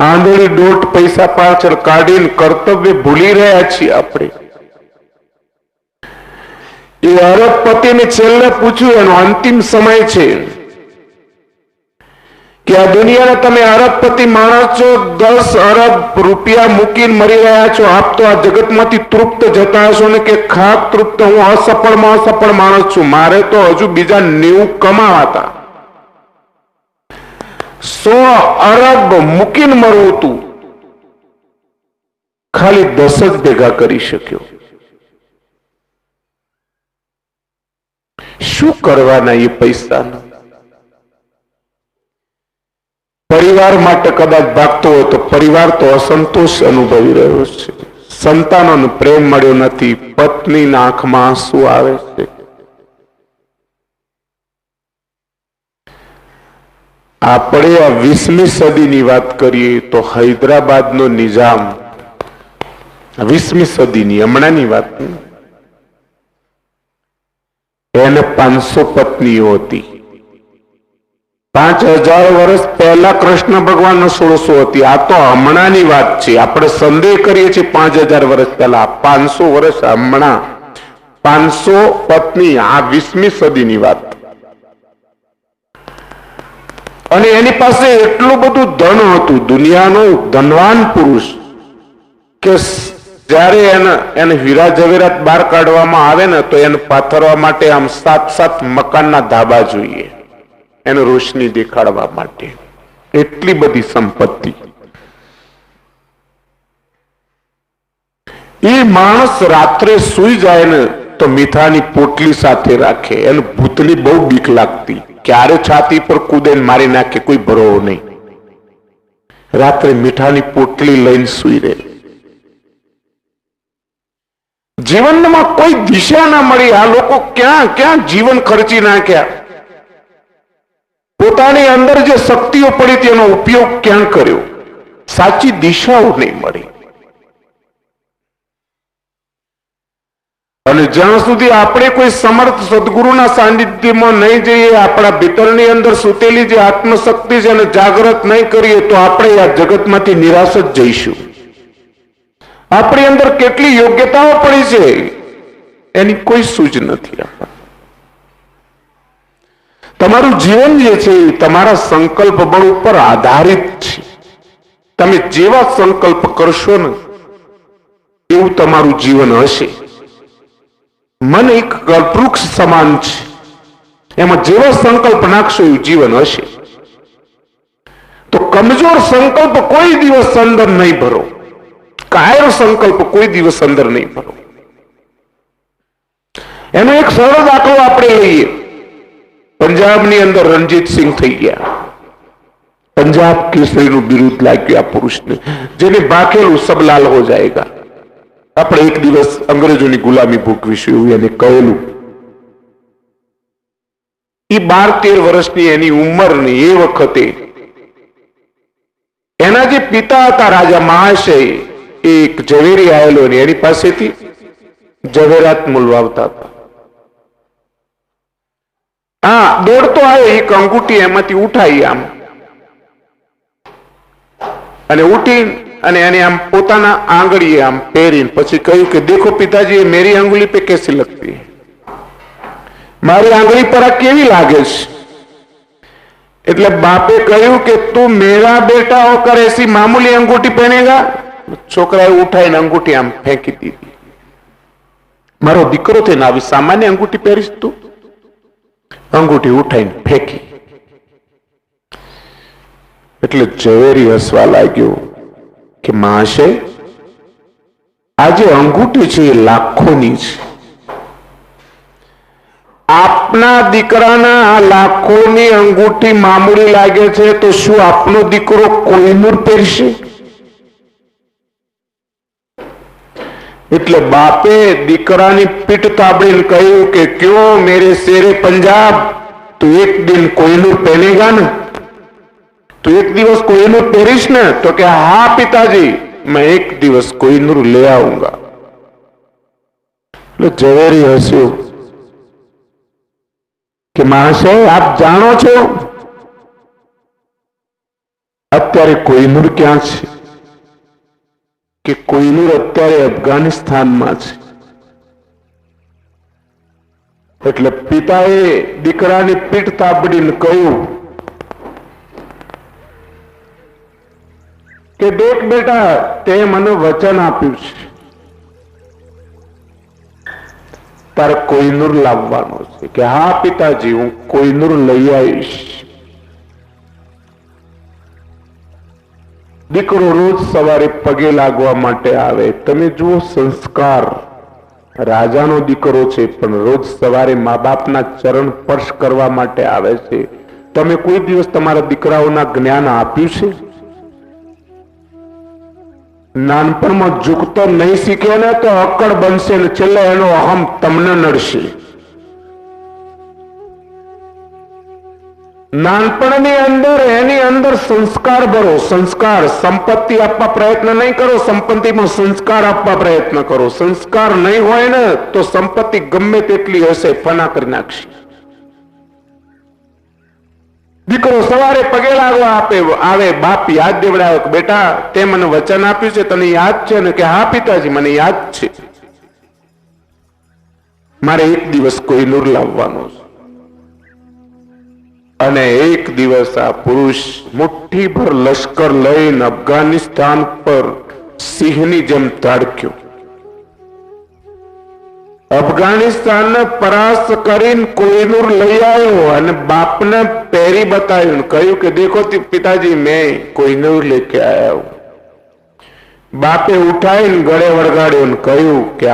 આંધળી દોટ પૈસા પાછળ કાઢીને કર્તવ્ય ભૂલી રહ્યા છીએ આપણે. એ અરબપતિને છેલ્લે પૂછ્યું, એનો અંતિમ સમય છે કે આ દુનિયાને તમે અરબપતિ માણસ છો, 10 અરબ રૂપિયા મૂકીને મરી રહ્યા છો. આપ તો આ જગતમાંથી તૃપ્ત જતા હશો ને કે ખાક તૃપ્ત. હું અસફળ માણસ છું, મારે તો હજુ બીજા 90 કમાવાતા. 100 અરબ મૂકીને મરવું હતું, ખાલી 10 જ ભેગા કરી શક્યો. શું કરવાના એ પૈસાના? પરિવાર માટે કદાચ ભાગતો હોય તો પરિવાર તો અસંતોષ અનુભવી રહ્યો છે. સંતાનોનો પ્રેમ મળ્યો નથી, પત્નીના આંખમાં આંસુ આવે છે. આપણે આ 20મી સદીની વાત કરીએ તો હૈદરાબાદનો નિઝામ, 20મી સદીની, હમણાંની વાત, એને 500 પત્નીઓ હતી. 5000 વર્ષ પહેલા કૃષ્ણ ભગવાનનો 1600 હતી. આ તો હમણાંની વાત છે. આપણે સંદેહ કરીએ છીએ 5000 વર્ષ પહેલા, 500 વર્ષ હમણાં. 500 પત્ની, આ 20મી સદીની વાત. અને એની પાસે એટલું બધું ધન હતું, દુનિયાનો ધનવાન પુરુષ, કે જ્યારે એને હીરા જવેરાત બહાર કાઢવામાં આવે ને તો એને પાથરવા માટે આમ 7 મકાનના ધાબા જોઈએ, એને રોશની દેખાડવા માટે. એટલી બધી સંપત્તિ. એ માણસ રાત્રે સુઈ જાય ને તો મીઠાની પોટલી સાથે રાખે. એને ભૂતની બહુ બીક લાગતી, ક્યારે છાતી પર કૂદે મારી નાખે, કોઈ ભરોવો નહીં. રાત્રે મીઠાની પોટલી લઈને સુઈ રહે. જીવનમાં કોઈ દિશા ના મળી. આ લોકો ક્યાં ક્યાં જીવન ખર્ચી નાખ્યા. પોતાની અંદર જે શક્તિઓ પડી તેનો ઉપયોગ ક્યાં કર્યો? સાચી દિશાઓ નહીં મળી. અને જ્યાં સુધી આપણે કોઈ સમર્થ સદગુરુના સાનિધ્યમાં નહીં જઈએ, આપણા ભીતરની અંદર સૂતેલી જે આત્મશક્તિ છે એને જાગૃત નહીં કરીએ તો આપણે આ જગતમાંથી નિરાશ જ જઈશું. આપણી અંદર કેટલી યોગ્યતાઓ પડી છે એની કોઈ સૂઝ નથી. તમારું જીવન જે છે એ તમારા સંકલ્પ બળ ઉપર આધારિત છે. તમે જેવા સંકલ્પ કરશો ને એવું તમારું જીવન હશે. મન એક વૃક્ષ સમાન છે, એમાં જેવો સંકલ્પ નાખશો એવું જીવન હશે. તો કમજોર સંકલ્પ કોઈ દિવસ અંદર નહીં ભરો, કાયર સંકલ્પ કોઈ દિવસ અંદર નહીં ભરો. એનો એક સરળ દાખલો આપણે લઈએ. પંજાબની અંદર રણજીતસિંહ થઈ ગયા, પંજાબ કેસરીનું બિરુદ લાગ્યું આ પુરુષને, જેને ભાખેલું સબલાલ હો જાયગા. આપણે એક દિવસ અંગ્રેજોની ગુલામી ભોગવીશું એવું એને કહેલું. એ 12-13 વર્ષની એની ઉંમરની એ વખતે એના જે પિતા હતા રાજા મહાશય, એક ઝવેરી આવેલો ને એની પાસેથી ઝવેરાત મૂલવાવતા હતા. હા, દોડતો આવે, એક અંગૂઠી એમાંથી ઉઠાઈ આમ અને ઉઠી અને એને આમ પોતાના આંગળીએ આમ પહેરીને પછી કહ્યું કે દેખો પિતાજી, મેરી આંગુલી पे कैसी लगती है, મારી આંગળી પર આ કેવી લાગે છે? એટલે બાપે કહ્યું કે તું મેરા બેટા હોકર એસી મામૂલી અંગૂઠી પહેનેગા? છોકરાએ ઉઠાઈને અંગૂઠી આમ ફેંકી દીધી. મારો દીકરો થઈને આવી સામાન્ય અંગૂઠી પહેરીશ તું? અંગૂઠી ઉઠાઈને ફેંકી. એટલે ઝવેરી હસવા લાગ્યો કે મહાશય, આજે અંગૂઠી છે એ લાખોની છે. આપના દીકરાના આ લાખોની અંગૂઠી મામૂલી લાગે છે તો શું આપનો દીકરો કોહિનૂર પહેરશે? એટલે બાપે દીકરાની પીઠ થાબડીને કહ્યું કે ક્યો મેરે શેરે પંજાબ, તું એક દિન કોહિનૂર પહેનેગા ને? તું એક દિવસ કોહિનૂર પહેરીશ ને? તો કે હા પિતાજી, मैं एक दिवस कोहिनूर ले आऊंगा. એટલે ઝવેરી હસ્યું કે મહાશય આપ જાણો છો અત્યારે કોહિનૂર ક્યાં છે? કે કોહિનૂર અત્યારે અફઘાનિસ્તાનમાં છે. એટલે પિતાએ દીકરાની પીઠ થાબડીને કહ્યું કે દેખ બેટા, તે મને વચન આપ્યું છે તારે કોહિનૂર લાવવાનો છે. કે હા પિતાજી, હું કોહિનૂર લઈ આવીશ. દીકરો રોજ સવારે પગે લાગવા માટે આવે. તમે જુઓ સંસ્કાર. રાજાનો દીકરો છે પણ રોજ સવારે મા બાપના ચરણ સ્પર્શ કરવા માટે આવે છે. તમે કોઈ દિવસ તમારા દીકરાઓના જ્ઞાન આપ્યું છે? નાનપણમાં ઝૂકતો નહીં શીખે ને તો અક્કડ બનશે ને છેલ્લે એનો અહમ તમને નડશે. નાનપણની અંદર એની અંદર સંસ્કાર ભરો. સંસ્કાર, સંપત્તિ આપવા પ્રયત્ન નહીં કરો, સંપત્તિમાં સંસ્કાર આપવા પ્રયત્ન કરો. સંસ્કાર નહીં હોય ને તો સંપત્તિ ગમે તેટલી હશે ફના કરી નાખશે. દીકરો સવારે પગે લાગવા આવે, બાપ યાદ દેવડાવે કે બેટા, તે મને વચન આપ્યું છે, તને યાદ છે ને? કે હા પિતાજી, મને યાદ છે. મારે એક દિવસ કોહિનૂર લાવવાનો છે. અને એક દિવસ આ પુરુષ મુઠ્ઠીભર લશ્કર લઈને અફઘાનિસ્તાન પર સિંહની જેમ તાડક્યો. અફઘાનિસ્તાનને પરાસ્ત કરીને કોહિનૂર લઈ આવ્યો અને બાપને પહેરી બતાવ્યું, કહ્યું કે દેખો પિતાજી, મેં કોહિનૂર લેકે આયા હું. બાપે ઉઠાઈને ગળે વળગાડ્યો અને કહ્યું કે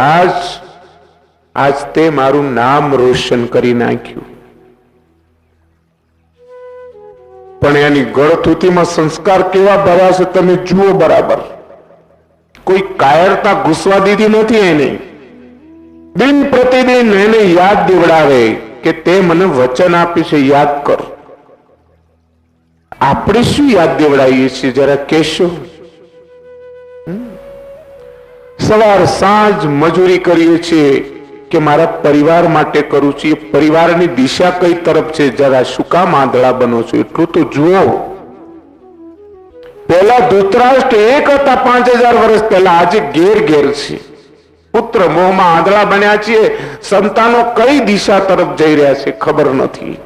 આજ તે મારું નામ રોશન કરી નાખ્યું. પણ એની ગળથૂતીમાં સંસ્કાર કેવા ભર્યા છે તમે જુઓ બરાબર. કોઈ કાયરતા ઘૂસવા દીધી નથી એને. દિન પ્રતિદિન એને યાદ દેવડાવે કે તે મને વચન આપ્યું છે, યાદ કર. આપણે શું યાદ દેવડાવીએ છીએ જરા કહેશો? સવાર સાંજ મજૂરી કરીએ છીએ કે મારા પરિવાર માટે કરું છું. એ પરિવારની દિશા કઈ તરફ છે? જરા શું કામ આંધળા બનો છો? એટલું તો જુઓ. પહેલા ધૃતરાષ્ટ્ર એક હતા 5000 વર્ષ પહેલા, આજે ઘેર ઘેર છે. પુત્ર મોહમાં આંધળા બન્યા છીએ. સંતાનો કઈ દિશા તરફ જઈ રહ્યા છે ખબર નથી.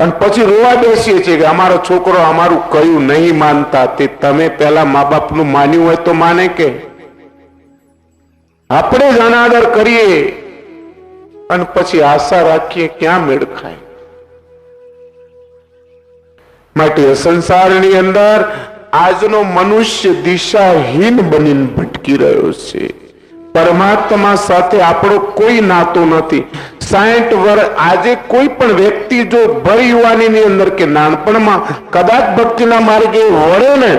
અને પછી રોવા બેસીએ છીએ કે અમારો છોકરો અમારું કયું નહીં માનતા. તે તમે પહેલા મા બાપનું માન્યું હોય તો માને કે આપણે જ અનાદર કરીએ અને પછી આશા રાખીએ ક્યાં મેળ ખાય? માટે સંસારની અંદર આજનો મનુષ્ય દિશાહીન બનીને ભટકી રહ્યો છે. પરમાત્મા સાથે આપણો કોઈ નાતો નથી. 60 વર્ષ આજે કોઈ પણ વ્યક્તિ જો ભર યુવાનીની અંદર કે નાનપણમાં કદાચ ભક્તિના માર્ગે વળે ને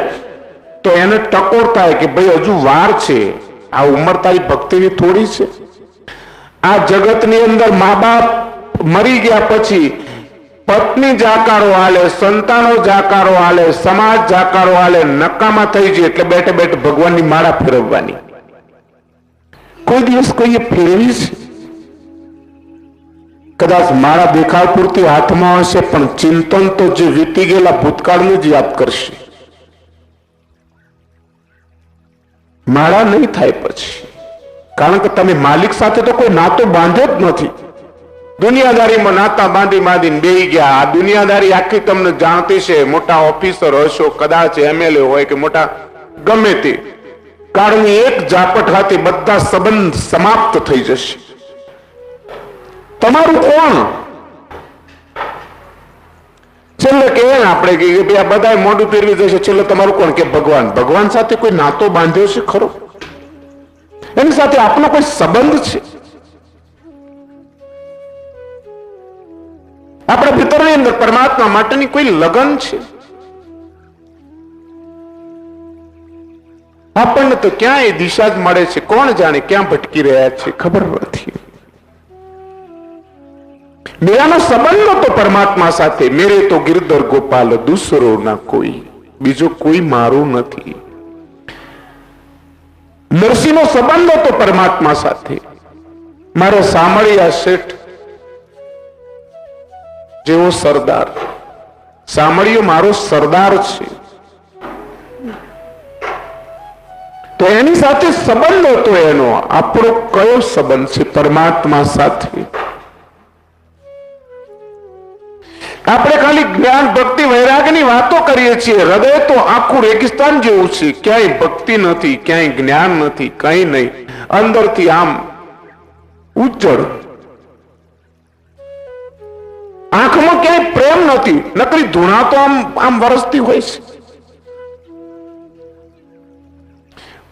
તો એને ટકોર થાય કે ભાઈ હજુ વાર છે. આ ઉંમર તારી ભક્તિની થોડી છે. આ જગતની અંદર મા બાપ મરી ગયા પછી પત્ની જાકારો હાલે, સંતાનો જાકારો હાલે, સમાજ જાકારો હાલે, નકામા થઈ જાય એટલે બેઠે બેઠે ભગવાનની માળા ફેરવવાની. કોઈ દિવસ કોઈએ ફેરવી છે? કદાચ માળા દેખાવ પૂરતી હાથમાં હશે પણ ચિંતન તો જે વીતી ગયેલા ભૂતકાળનું જ યાદ કરશે. માળા નહીં થાય પછી, કારણ કે તમે માલિક સાથે તો કોઈ નાતો બાંધ્યો જ નથી. દુનિયાદારીમાં નાતા બાંધીને બેહી ગયા. આ દુનિયાદારી આખી તમને જાણતી છે. મોટા ઓફિસર હશો, કદાચ MLA હોય કે મોટા ગમે તે, કાળની એક ઝાપટ ખાતે બધા સંબંધ સમાપ્ત થઈ જશે. તમારું કોણ? છેલ્લે કે આપણે કે ભાઈ આ બધા મોઢું ફેરવી જશે, છેલ્લે તમારું કોણ? કે ભગવાન. ભગવાન સાથે કોઈ નાતો બાંધ્યો છે ખરો? એની સાથે આપનો કોઈ સંબંધ છે? આપણા ભીતરની અંદર પરમાત્મા માટેની કોઈ લગન છે? આપણને તો ક્યાં એ દિશા જ મળે છે. કોણ જાણે ક્યાં ભટકી રહ્યા છે ખબર નથી. મેરાનો સંબંધ હતો પરમાત્મા સાથે. મેરે તો ગિરધર ગોપાલ દૂસરો ના કોઈ, બીજો કોઈ મારું નથી. નરસિંહનો સંબંધ હતો પરમાત્મા સાથે. મારે સામળિયા શેઠ જેવો સરદાર. સાંભળ્યો, મારો સરદાર છે. તો એની સાથે સંબંધ હતો એનો. આપણો કયો સંબંધ છે પરમાત્મા સાથે? આપણે ખાલી જ્ઞાન ભક્તિ વૈરાગની વાતો કરીએ છીએ. હૃદય તો આખું રેગિસ્તાન જેવું છે. ક્યાંય ભક્તિ નથી, ક્યાંય જ્ઞાન નથી, કઈ નહીં. અંદરથી આમ ઉજ્જડ. આંખમાં ક્યાંય પ્રેમ નથી, નકરી ધૂણા તો આમ આમ વરસતી હોય છે.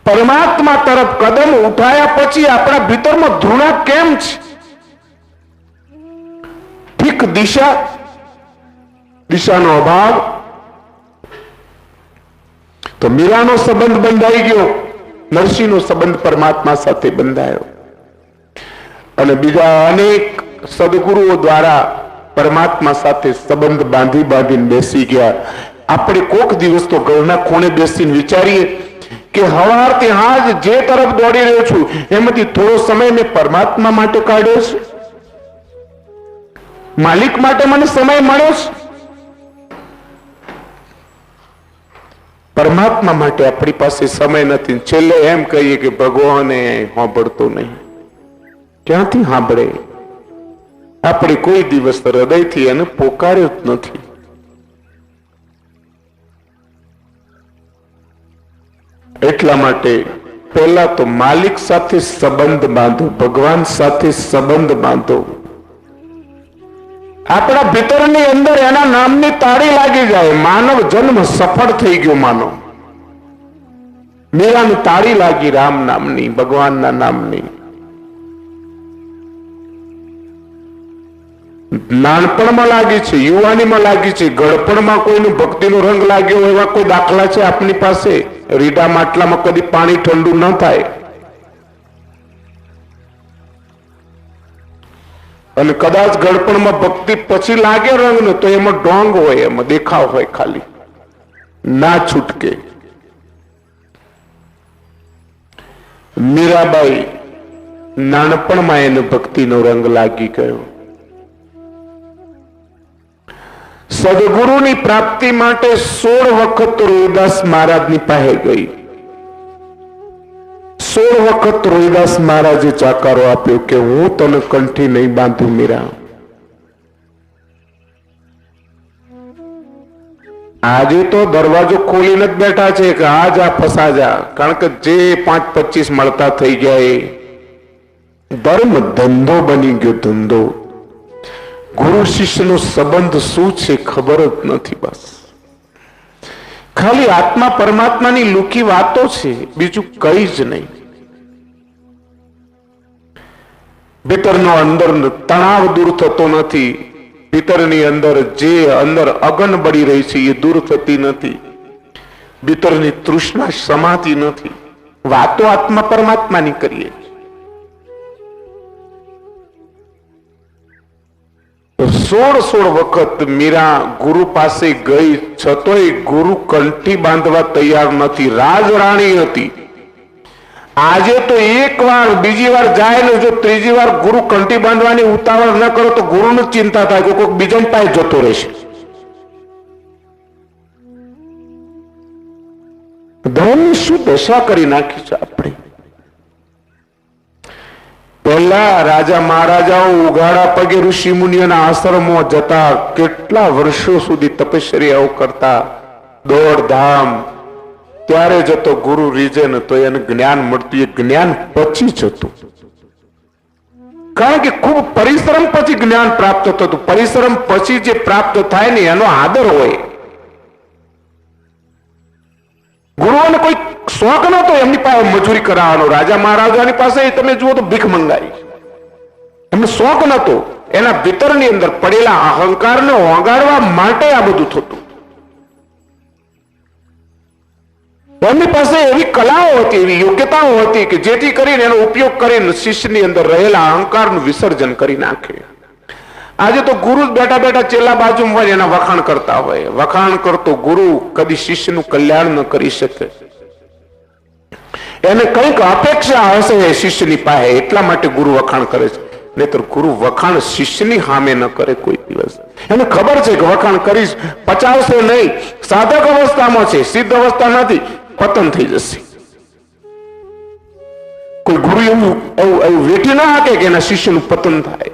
પરમાત્મા તરફ કદમ ઉઠાયા પછી આપણા ભીતરમાં ધૂણા કેમ છે? ઠીક દિશાનો અભાવ. તો મીરાનો સંબંધ બંધાઈ ગયો, નરસિંહનો સંબંધ પરમાત્મા સાથે બંધાયો. અને બીજા અનેક સદગુરુઓ દ્વારા પરમાત્મા સાથે સંબંધ બાંધીને બેસી ગયા. આપણે કોક દિવસ તો ઘરના ખૂણે બેસીને વિચારીએ કે હવારથી હાજ જે તરફ દોડી રહ્યો છું એમાંથી થોડો સમય મેં પરમાત્મા માટે કાઢ્યો છે, માલિક માટે મને સમય મળ્યો છે. પરમાત્મા માટે આપણી પાસે સમય નથી. છેલ્લે એમ કહીએ કે ભગવાને સાંભળતો નહીં. ક્યાંથી સાંભળે? આપણે કોઈ દિવસ હૃદયથી એને પોકાર્યો જ નથી. એટલા માટે પહેલા તો માલિક સાથે સંબંધ બાંધો, ભગવાન સાથે સંબંધ બાંધો. આપણા ભીતરની અંદર એના નામની તાળી લાગી જાય. માનવ જન્મ સફળ થઈ ગયો માનો. મીરાની તાળી લાગી રામ નામની, ભગવાનના નામની. નાનપણમાં લાગી છે, યુવાનીમાં લાગી છે, ગળપણમાં કોઈનો ભક્તિનો રંગ લાગ્યો હોય એવા કોઈ દાખલા છે આપની પાસે? રીડા માટલામાં કદી પાણી ઠંડુ ન થાય. અને કદાચ ગળપણમાં ભક્તિ પછી લાગે રંગ તો એમાં ઢોંગ હોય, એમાં દેખાવ હોય, ખાલી ના છૂટકે. મીરાબાઈ નાનપણમાં એને ભક્તિનો રંગ લાગી ગયો. સદગુરુની પ્રાપ્તિ માટે 16 વખત રોહિદાસ મહારાજની પાસે ગઈ. 16 વખત રોહિદાસ મહારાજે જાકારો આપ્યો કે હું તને કંઠી નહીં બાંધું મીરા. આજે તો દરવાજો ખોલીને જ બેઠા છે કે આ જા ફસા જા. કારણ કે જે 5-25 મળતા થઈ ગયા એ ધર્મ ધંધો બની ગયો. ધંધો. ગુરુ શિષ્યનો સંબંધ શું છે ખબર જ નથી. બસ ખાલી આત્મા પરમાત્માની લુકી વાતો છે, બીજું કઈ જ નહીં. ભીતરનો અંદર તણાવ દૂર થતો નથી. ભીતરની અંદર જે અંદર અગન બળી રહી છે એ દૂર થતી નથી. ભીતરની તૃષ્ણા સમાતી નથી. વાતો આત્મા પરમાત્માની કરીએ. 16 વખત મીરા ગુરુ પાસે ગઈ, છતોય ગુરુ કંઠી બાંધવા તૈયાર નથી. રાજરાણી હતી. આજે તો એક વાર, બીજી વાર જાય ને જો ત્રીજી વાર ગુરુ કંઠી બાંધવાની ઉતાવળ ન કરો તો ગુરુને ચિંતા થાય કે કોઈક બીજા પાસે જતો રહેશે. ધર્મની શું દશા કરી નાખી છે આપણે. પહેલા રાજા મહારાજાઓ ઉઘાડા પગે ઋષિ મુનિઓના આશ્રમો જતા, કેટલા વર્ષો સુધી તપશ્ચર્યાઓ કરતા, દોડધામ. ત્યારે જતો ગુરુ રીજે ને તો એને જ્ઞાન મળતું. એ જ્ઞાન પછી જતું. કારણ કે ખૂબ પરિશ્રમ પછી જ્ઞાન પ્રાપ્ત થતું. પરિશ્રમ પછી જે પ્રાપ્ત થાય ને એનો આદર હોય. ગુરુઓને કોઈ શોખ નતો એમની પાસે મજૂરી કરાવવાનો. રાજા મહારાજાની પાસે તમે જુઓ તો ભીખ મંગાવી. એમને શોખ નતો. એના ભીતરની અંદર પડેલા અહંકારને ઓગાળવા માટે આ બધું થતું. એમની પાસે એવી કલાઓ હતી, એવી યોગ્યતાઓ હતી કે જેથી કરીને એનો ઉપયોગ કરીને શિષ્યની અંદર રહેલા અહંકારનું વિસર્જન કરી નાખે. આજે તો ગુરુ બેઠા બેઠા ચેલા બાજુમાં હોય એના વખાણ કરતા હોય. વખાણ કરતો ગુરુ કદી શિષ્યનું કલ્યાણ ન કરી શકે. એને કંઈક અપેક્ષા હશે શિષ્યની પાસે, એટલા માટે ગુરુ વખાણ કરે છે. નહીતર ગુરુ વખાણ શિષ્યની સામે ન કરે કોઈ દિવસ. એને ખબર છે કે વખાણ કરીશ પચાવશે નહીં, સાધક અવસ્થામાં છે, સિદ્ધ અવસ્થા નથી, પતન થઈ જશે. કોઈ ગુરુ એવું વેઠી ના હાકે કે એના શિષ્યનું પતન થાય.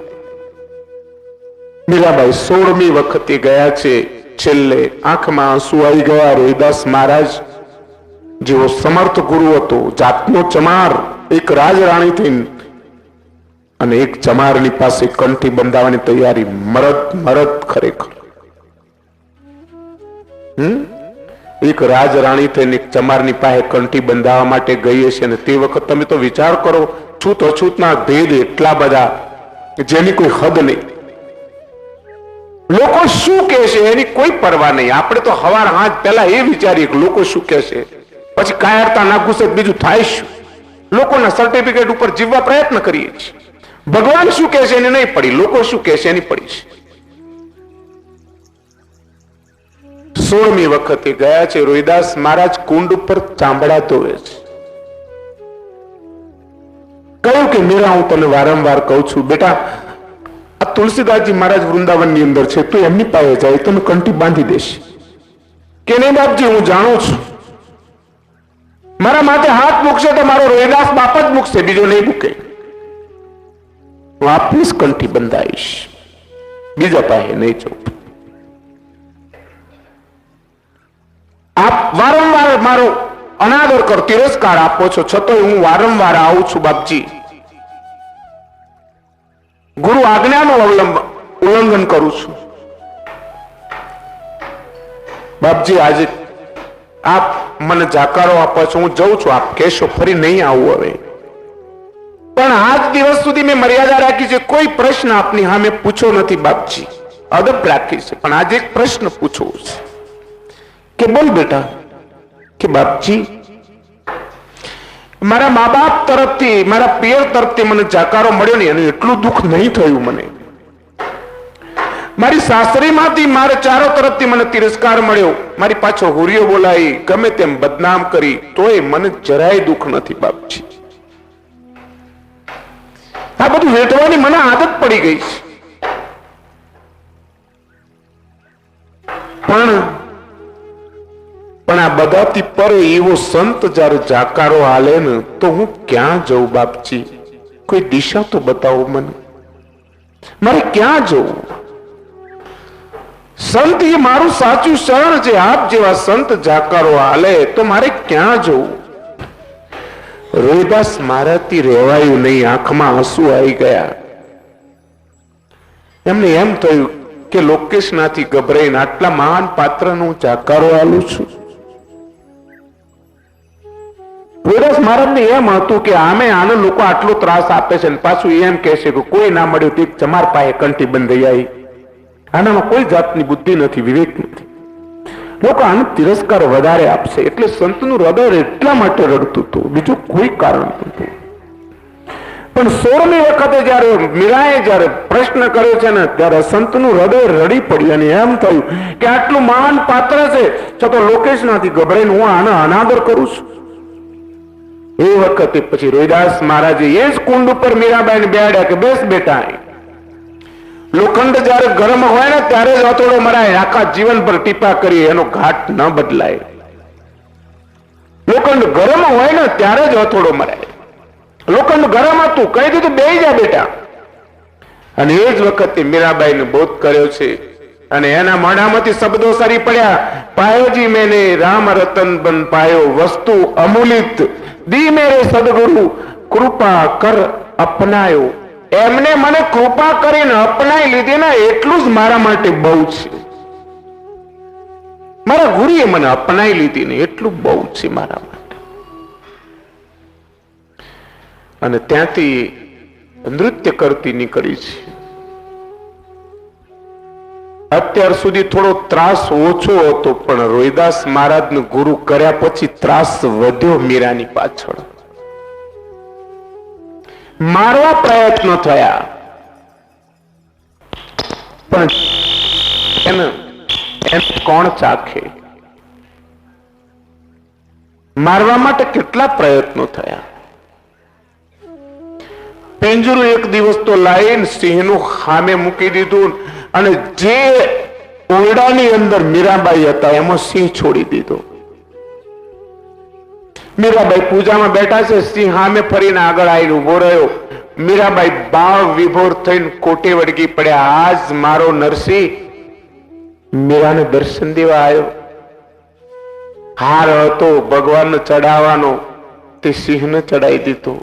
મીરાબાઈ 16મી વખતે ગયા છે. છેલ્લે આંખમાં આંસુ આવી ગયા. રોહિદાસ મહારાજ જેવો સમર્થ ગુરુ હતો, જાતનો ચમાર, એક રાજરાણી થઈને અને એક ચમારની પાસે કંઠી બંધાવવાની તૈયારી. મરદ ખરેખર એક રાજરાણી થઈને એક ચમારની પાસે કંઠી બંધાવવા માટે ગઈ છે. અને તે વખત તમે તો વિચાર કરો, છૂત અછૂતના ભેદ એટલા બધા જેની કોઈ હદ નહીં. લોકો શું કહેશે એની કોઈ પરવા નહીં. આપણે તો હવાર હાથ પહેલા એ વિચારીએ કે લોકો શું કહેશે, પછી કાયરતા ના ઘૂસે બીજું થાય શું. લોકોના સર્ટિફિકેટ ઉપર જીવવા પ્રયત્ન કરીએ છીએ. ભગવાન શું કહેશે એની નહીં પડી, લોકો શું કહેશે એની પડી છે. 16મી વખતે ગયા છે. રોહિદાસ મહારાજ કુંડ ઉપર ચામડા ધોવે છે. કહ્યું કે મીરા, હું તને વારંવાર કહું છું બેટા, આ તુલસીદાસજી મહારાજ વૃંદાવનની અંદર છે, તું એમની પાસે જાય તને કંઠી બાંધી દેશે. કે નહીં બાપજી, હું જાણું છું, મારા માથે હાથ મૂકશે તો મારો રોહિદાસ બાપ જ મૂકશે, બીજો નહીં મૂકે. હું આપની જ કંઠી બંધાઈશ, બીજા પાસે નહીં જવું. આપ વારંવાર મારો અનાદર કર, તિરસ્કાર આપો છો, છતાંય હું વારંવાર આવું છું બાપજી. ગુરુ આજ્ઞાનું ઉલ્લંઘન કરું છું. બાપજી, આજે આપ મને જાકારો આપો છો, હું જઉં છું, આપ કહેશો ફરી નહીં આવું હવે. પણ આજ દિવસ સુધી મેં મર્યાદા રાખી છે, કોઈ પ્રશ્ન આપની સામે પૂછો નથી બાપજી, અદબ રાખી છે. પણ આજે એક પ્રશ્ન પૂછવો છે. કે બોલ બેટા. કે બાપજી, મારા મા બાપ તરફથી, મારા પિયર તરફથી મને જાકારો મળ્યો નહીં, અને એટલું દુઃખ નહીં થયું મને. મારી સાસરીમાંથી મારે ચારો તરફથી મને તિરસ્કાર મળ્યો, મારી પાછો હુરિયો બોલાવી, ગમે તેમ બદનામ કરી, તોય મને જરાય દુઃખ નથી બાપજી. આ બધું વેઠવાની મને આદત પડી ગઈ છે. પણ આ બધાથી પરે એવો સંત જયારે જાકારો હાલે ને, તો હું ક્યાં જઉં બાપજી? કોઈ દિશા તો બતાવો મને, મારે ક્યાં જવું? સંત એ મારું સાચું શરણ છે. આપ જેવા સંત જાકારો હાલે તો મારે ક્યાં જવું? રોહિદાસ મારાથી રહેવાયું નહીં, આંખમાં આંસુ આવી ગયા. એમને એમ થયું કે લોકેશ નાથી ગભરાઈને આટલા મહાન પાત્રનું જાકારો હાલું છું. રોહિદાસ મહારાજને એમ હતું કે આમે આને લોકો આટલો ત્રાસ આપે છે, પાછું એમ કહેશે કે કોઈ ના મળ્યું તો એક ચમાર પાસે કંઠી બંધાઈ આવી. આનામાં કોઈ જાતની બુદ્ધિ નથી, વિવેક નથી. લોકો આનો તિરસ્કાર વધારે આપશે. એટલે સંતનું હૃદય એટલા માટે રડતું હતું, બીજું કોઈ કારણ નતું. પણ 16મી વખતે જયારે મીરાએ જયારે પ્રશ્ન કર્યો છે ને, ત્યારે સંતનું હૃદય રડી પડ્યું અને એમ થયું કે આટલું મહાન પાત્ર છે, છતાં લોકેશ નાથી ગભરાઈને હું આનો અનાદર કરું છું. એ વખતે પછી રોહિદાસ મહારાજે એ જ કુંડ ઉપર મીરાબાઈને બેહાડ્યા કે બેસ બેટા. લોખંડ જયારે ગરમ હોય ને ત્યારે જ હથોડો મરાય, આખા જીવન પર ટીપા કરી એનો ઘાટ ન બદલાય. લોખંડ ગરમ હોય ને ત્યારે જ હથોડો મરાય. લોખંડ ગરમ હતું, કહી દીધું બેહી જા બેટા. અને એ જ વખતે મીરાબાઈને બોધ કર્યો છે. અને એના મોઢામાંથી શબ્દો સરી પડ્યા, પાયોજી મેને રામ રતન બન પાયો, વસ્તુ અમૂલિત દી મેરે સદગુરુ, કૃપા કર અપનાયો. એમને મને કૃપા કરીને અપનાવી લીધી ને, એટલું જ મારા માટે બહુ છે. મારા ગુરુએ મને અપનાવી લીધી ને, એટલું બહુ છે મારા માટે. અને ત્યાંથી નૃત્ય કરતી નીકળી છે. અત્યાર સુધી થોડો ત્રાસ ઓછો હતો, પણ રોહિદાસ મહારાજને ગુરુ કર્યા પછી ત્રાસ વધ્યો મીરાની પાછળ. મારવા પ્રયત્ન થયા, પણ એને કોણ ચાખે? મારવા માટે કેટલા પ્રયત્નો થયા. પિંજરું એક દિવસ તો લાવીને સિંહનું સામે મૂકી દીધું, અને જે ઓરડાની અંદર મીરાબાઈ હતા એમાં સિંહ છોડી દીધો. મીરાબાઈ પૂજામાં બેઠા છે, સિંહ સામે ફરીને આગળ આવીને ઉભો રહ્યો. મીરાબાઈ ભાવ વિભોર થઈને કોટે વળગી પડ્યા. આજ મારો નરસિંહ મીરાને દર્શન દેવા આવ્યો. હાર હતો ભગવાનને ચડાવવાનો, તે સિંહને ચડાવી દીધો.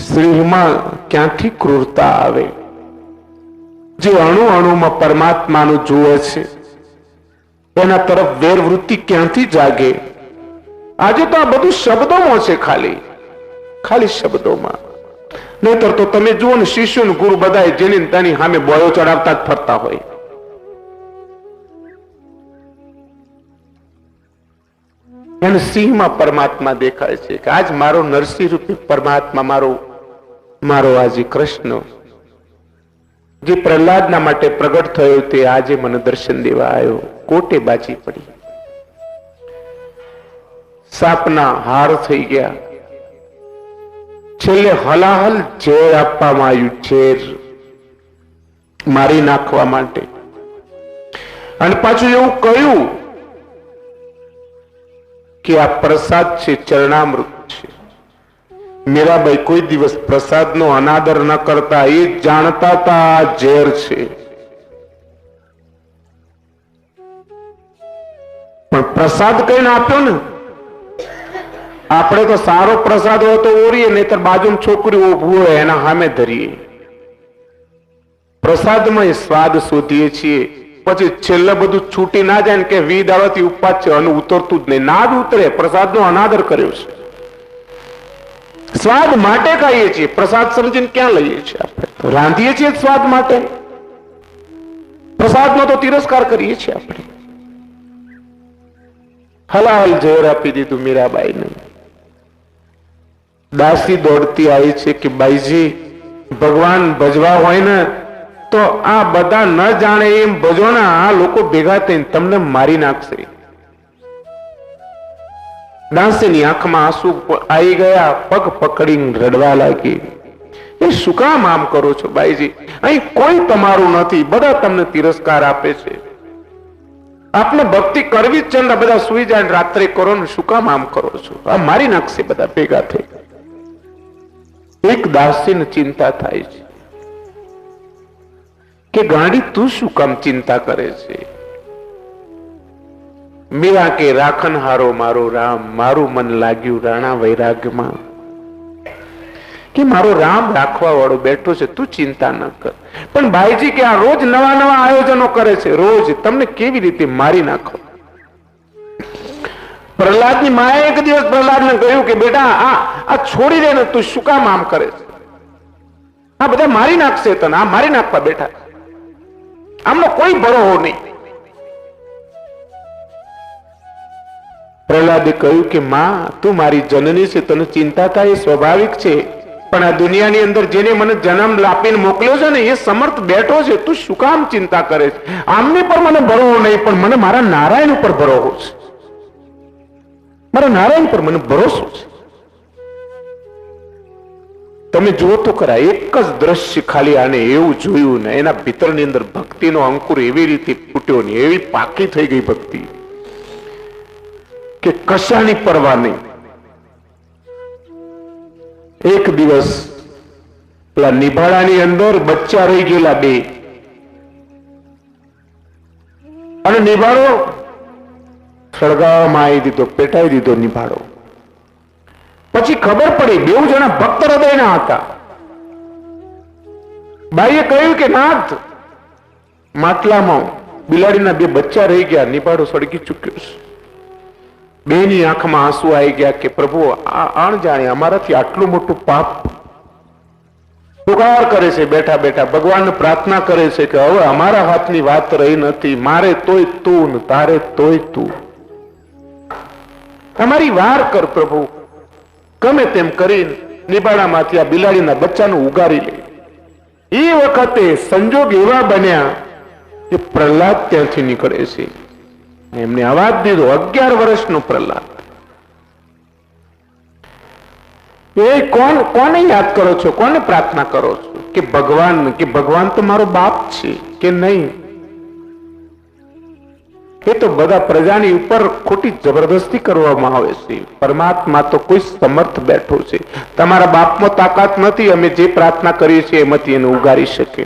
સિંહમાં ક્યાંથી ક્રૂરતા આવે? જે અણુ અણુમાં પરમાત્માનું જુએ છે એના તરફ વેરવૃત્તિ ક્યાંથી જાગે? આજે તો આ બધું શબ્દોમાં છે, ખાલી શબ્દોમાં. નહીતર તો તમે જુઓ ને, શિષ્યો ગુરુ બધા જેની તેની સામે બોયો ચડાવતા જ ફરતા હોય. અને સિંહમાં પરમાત્મા દેખાય છે કે આજ મારો નરસિંહ રૂપી પરમાત્મા, મારો આજે કૃષ્ણ જે પ્રહલાદના માટે પ્રગટ થયો તે આજે મને દર્શન દેવા આવ્યો. કોટે બાજી પડી, સાપના હાર થઈ ગયા. છેલ્લે હલાહલ ઝેર આપવામાં આવ્યું, ઝેર મારી નાખવા માટે. અને પાછું એવું કહ્યું કે આ પ્રસાદ છે, ચરણામૃત છે. મીરાબાઈ કોઈ દિવસ પ્રસાદનો અનાદર ન કરતા, એ જાણતા હતા આ ઝેર છે. પણ પ્રસાદ કઈને આપ્યો ને. આપણે તો સારો પ્રસાદ હોય તો ઓરીએ, નહીતર બાજુમાં છોકરી ઉભું હોય એના સામે ધરીએ. પ્રસાદમાં એ સ્વાદ શોધીએ છીએ, પછી છેલ્લે બધું છૂટી ના જાય ને કે 20 દાડાથી ઉપવાસ છે અને ઉતરતું જ નહીં. ના જ ઉતરે, પ્રસાદનો અનાદર કર્યો છે. સ્વાદ માટે ખાઈએ છીએ, પ્રસાદ સમજીને ક્યાં લઈએ છીએ? આપણે રાંધીએ છીએ સ્વાદ માટે, પ્રસાદનો તો તિરસ્કાર કરીએ છીએ આપણે. હલાહલ ઝેર આપી દીધું મીરાબાઈને. દાસી દોડતી આવી છે કે બાઈજી, ભગવાન ભજવા હોય ને તો આ બધા ન જાણે એમ ભજો ને, આ લોકો ભેગા થઈને તમને મારી નાખશે. દાસીની આંખમાં આંસુ આવી ગયા, પગ પકડીને રડવા લાગી. એ શું કામ આમ કરો છો બાઈજી? અહીં કોઈ તમારું નથી, બધા તમને તિરસ્કાર આપે છે. આપને ભક્તિ કરવી જ છે ને, બધા સુઈ જાય રાત્રે કરો ને, શું કામ આમ કરો છો? આ મારી નાખશે બધા ભેગા થઈ. એક દાસીને ચિંતા થાય છે કે ગાંડી તું શું કામ ચિંતા કરે છે? મીરા કે રાખન હારો મારો રામ, મારું મન લાગ્યું રાણા વૈરાગમાં. કે મારો રામ રાખવા વાળો બેઠો છે, તું ચિંતા ન કર. પણ ભાઈજી કે આ રોજ નવા નવા આયોજનો કરે છે, રોજ તમને કેવી રીતે મારી નાખો? પ્રહલાદની માએ એક દિવસ પ્રહલાદને કહ્યું કે બેટા આ છોડી દે ને, તું શું કામ આમ કરે છે? આ બધા મારી નાખશે તને, આ મારી નાખવા બેઠા, આમનો કોઈ ભરોસો નહીં. પ્રહલાદે કહ્યું કે માં, તું મારી જનની છે, તને ચિંતા થાય એ સ્વાભાવિક છે. પણ આ દુનિયાની અંદર જેને મને જન્મ આપીને મોકલ્યો છે ને, એ સમર્થ બેઠો છે, તું શું કામ ચિંતા કરે છે? આમની પર મને ભરોસો નહીં, પણ મને મારા નારાયણ ઉપર ભરોસો છે. મારા નારાયણ પર મને ભરોસો છે. તમે જુઓ તો ખરા, એક જ દ્રશ્ય ખાલી આને એવું જોયું ને, એના ભીતરની અંદર ભક્તિનો અંકુર એવી રીતે ફૂટ્યો ને, એવી પાકી થઈ ગઈ ભક્તિ કે કશાની પરવા નહીં. એક દિવસ પેલા નિભાળાની અંદર બચ્ચા રહી ગયેલા 2, અને નિભાળો સળગાવવામાં આવી દીધો, પેટાવી દીધો નિભાળો. પછી ખબર પડી 2 જણા ભક્ત હૃદયના હતા. બાઈએ કહ્યું કે નાથ, માટલામાં બિલાડીના 2 બચ્ચા રહી ગયા, નિભાળો સળગી ચૂક્યો છે. બેની આંખમાં આંસુ આવી ગયા કે પ્રભુ, આ અણજાણે અમારાથી આટલું મોટું પાપ. પુકાર કરે છે બેઠા બેઠા, ભગવાનને પ્રાર્થના કરે છે કે હવે અમારા હાથની વાત રહી નથી, મારે તોય તું ને તારે તોય તું, અમારી વાર કર પ્રભુ. ગમે તેમ કરીને નિબાડામાંથી આ બિલાડીના બચ્ચાનું ઉગારી લે. એ વખતે સંજોગ એવા બન્યા કે પ્રહલાદ ત્યાંથી નીકળે છે. એમને અવાજ દીધો, 11 વર્ષનો પ્રહલાદ. એ કોને યાદ કરો છો? કોને પ્રાર્થના કરો છો? કે ભગવાન તો મારો બાપ છે કે નહીં? એ તો બધા પ્રજાની ઉપર ખોટી જબરદસ્તી કરવામાં આવે છે. પરમાત્મા તો કોઈ સમર્થ બેઠો છે. તમારા બાપમાં તાકાત નથી, અમે જે પ્રાર્થના કરીએ છીએ એમાંથી એને ઉગારી શકે.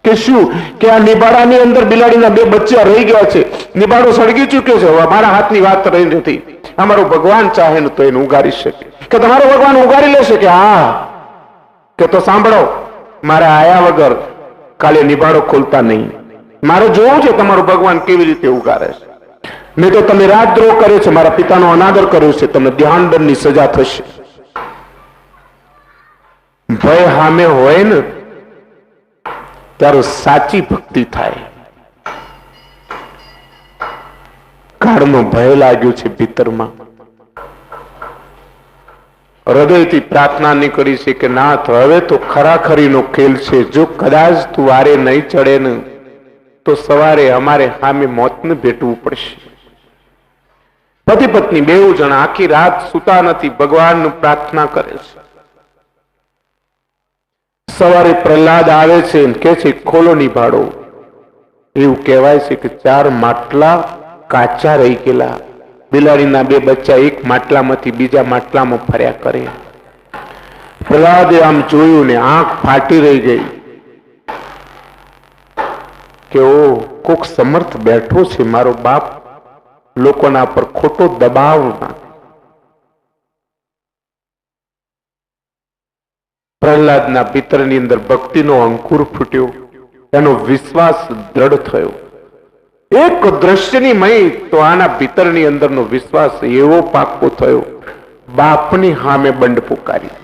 કે શું કે આ નિબાડાની અંદર બિલાડીના 2 બચ્ચા રહી ગયા છે, નિબાડો સળગી ચૂક્યો છે, અમારા હાથની વાત રહી નથી. અમારો ભગવાન ચાહે ને તો એને ઉગારી શકે. કે તમારો ભગવાન ઉગારી લેશે? કે હા. કે તો સાંભળો, મારે આયા વગર કાલે નિબાડો ખોલતા નહીં. મારે જોવું છે તમારું ભગવાન કેવી રીતે ઉગારે છે. મેં તો તમે રાજદ્રોહ કર્યો છે, મારા પિતાનો અનાદર કર્યો છે, તમને ધ્યાનદંડની સજા થશે. ભય સામે હોય ને ત્યારે સાચી ભક્તિ થાય. કાળનો ભય લાગ્યો છે ભીતરમાં, હૃદયથી પ્રાર્થના નીકળી છે કે નાથ હવે તો ખરાખરીનો ખેલ છે. જો કદાચ તું વારે નહીં ચડે ને તો સવારે અમારે સામે મોતને ભેટવું પડશે. પતિ પત્ની બેઉ જણા આખી રાત સુતા નથી, ભગવાનનું પ્રાર્થના કરે છે. સવારે પ્રહલાદ આવે છે અને કે છે ખોલો નિભાડો. એવું કહેવાય છે કે 4 માટલા કાચા રહી ગયેલા. બિલાડીના 2 બચ્ચા એક માટલામાંથી બીજા માટલામાં ફર્યા કરે. પ્રહલાદે આમ જોયું ને આંખ ફાટી રહી ગઈ કે ઓ કોક સમર્થ બેઠો છે, મારો બાપ લોકોના પર ખોટો દબાવ નાખે. પ્રહલાદના ભીતરની અંદર ભક્તિનો અંકુર ફૂટ્યો, એનો વિશ્વાસ દ્રઢ થયો. એક દ્રશ્યની મય તો આના ભીતરની અંદરનો વિશ્વાસ એવો પાક્કો થયો. બાપની સામે બંડ પુકારી,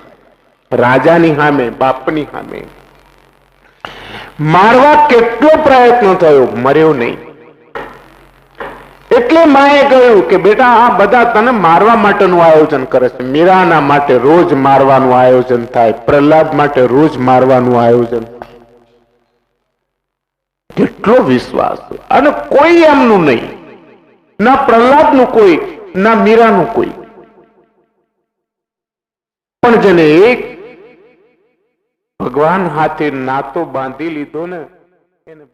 રાજાની સામે, બાપની સામે. મારવા કેટલો પ્રયત્ન થયો, મર્યો નહીં. એટલે માએ કહ્યું કે બેટા આ બધા તને મારવા માટેનું આયોજન કરે છે. મીરાના માટે રોજ મારવાનું આયોજન થાય, પ્રહલાદ માટે રોજ મારવાનું આયોજન થાય. કેટલો વિશ્વાસ! અને કોઈ એમનું નહીં, ના પ્રહલાદનું કોઈ, ના મીરાનું કોઈ. પણ જેને એક ભગવાન હાથે નાતો બાંધી લીધો ને એને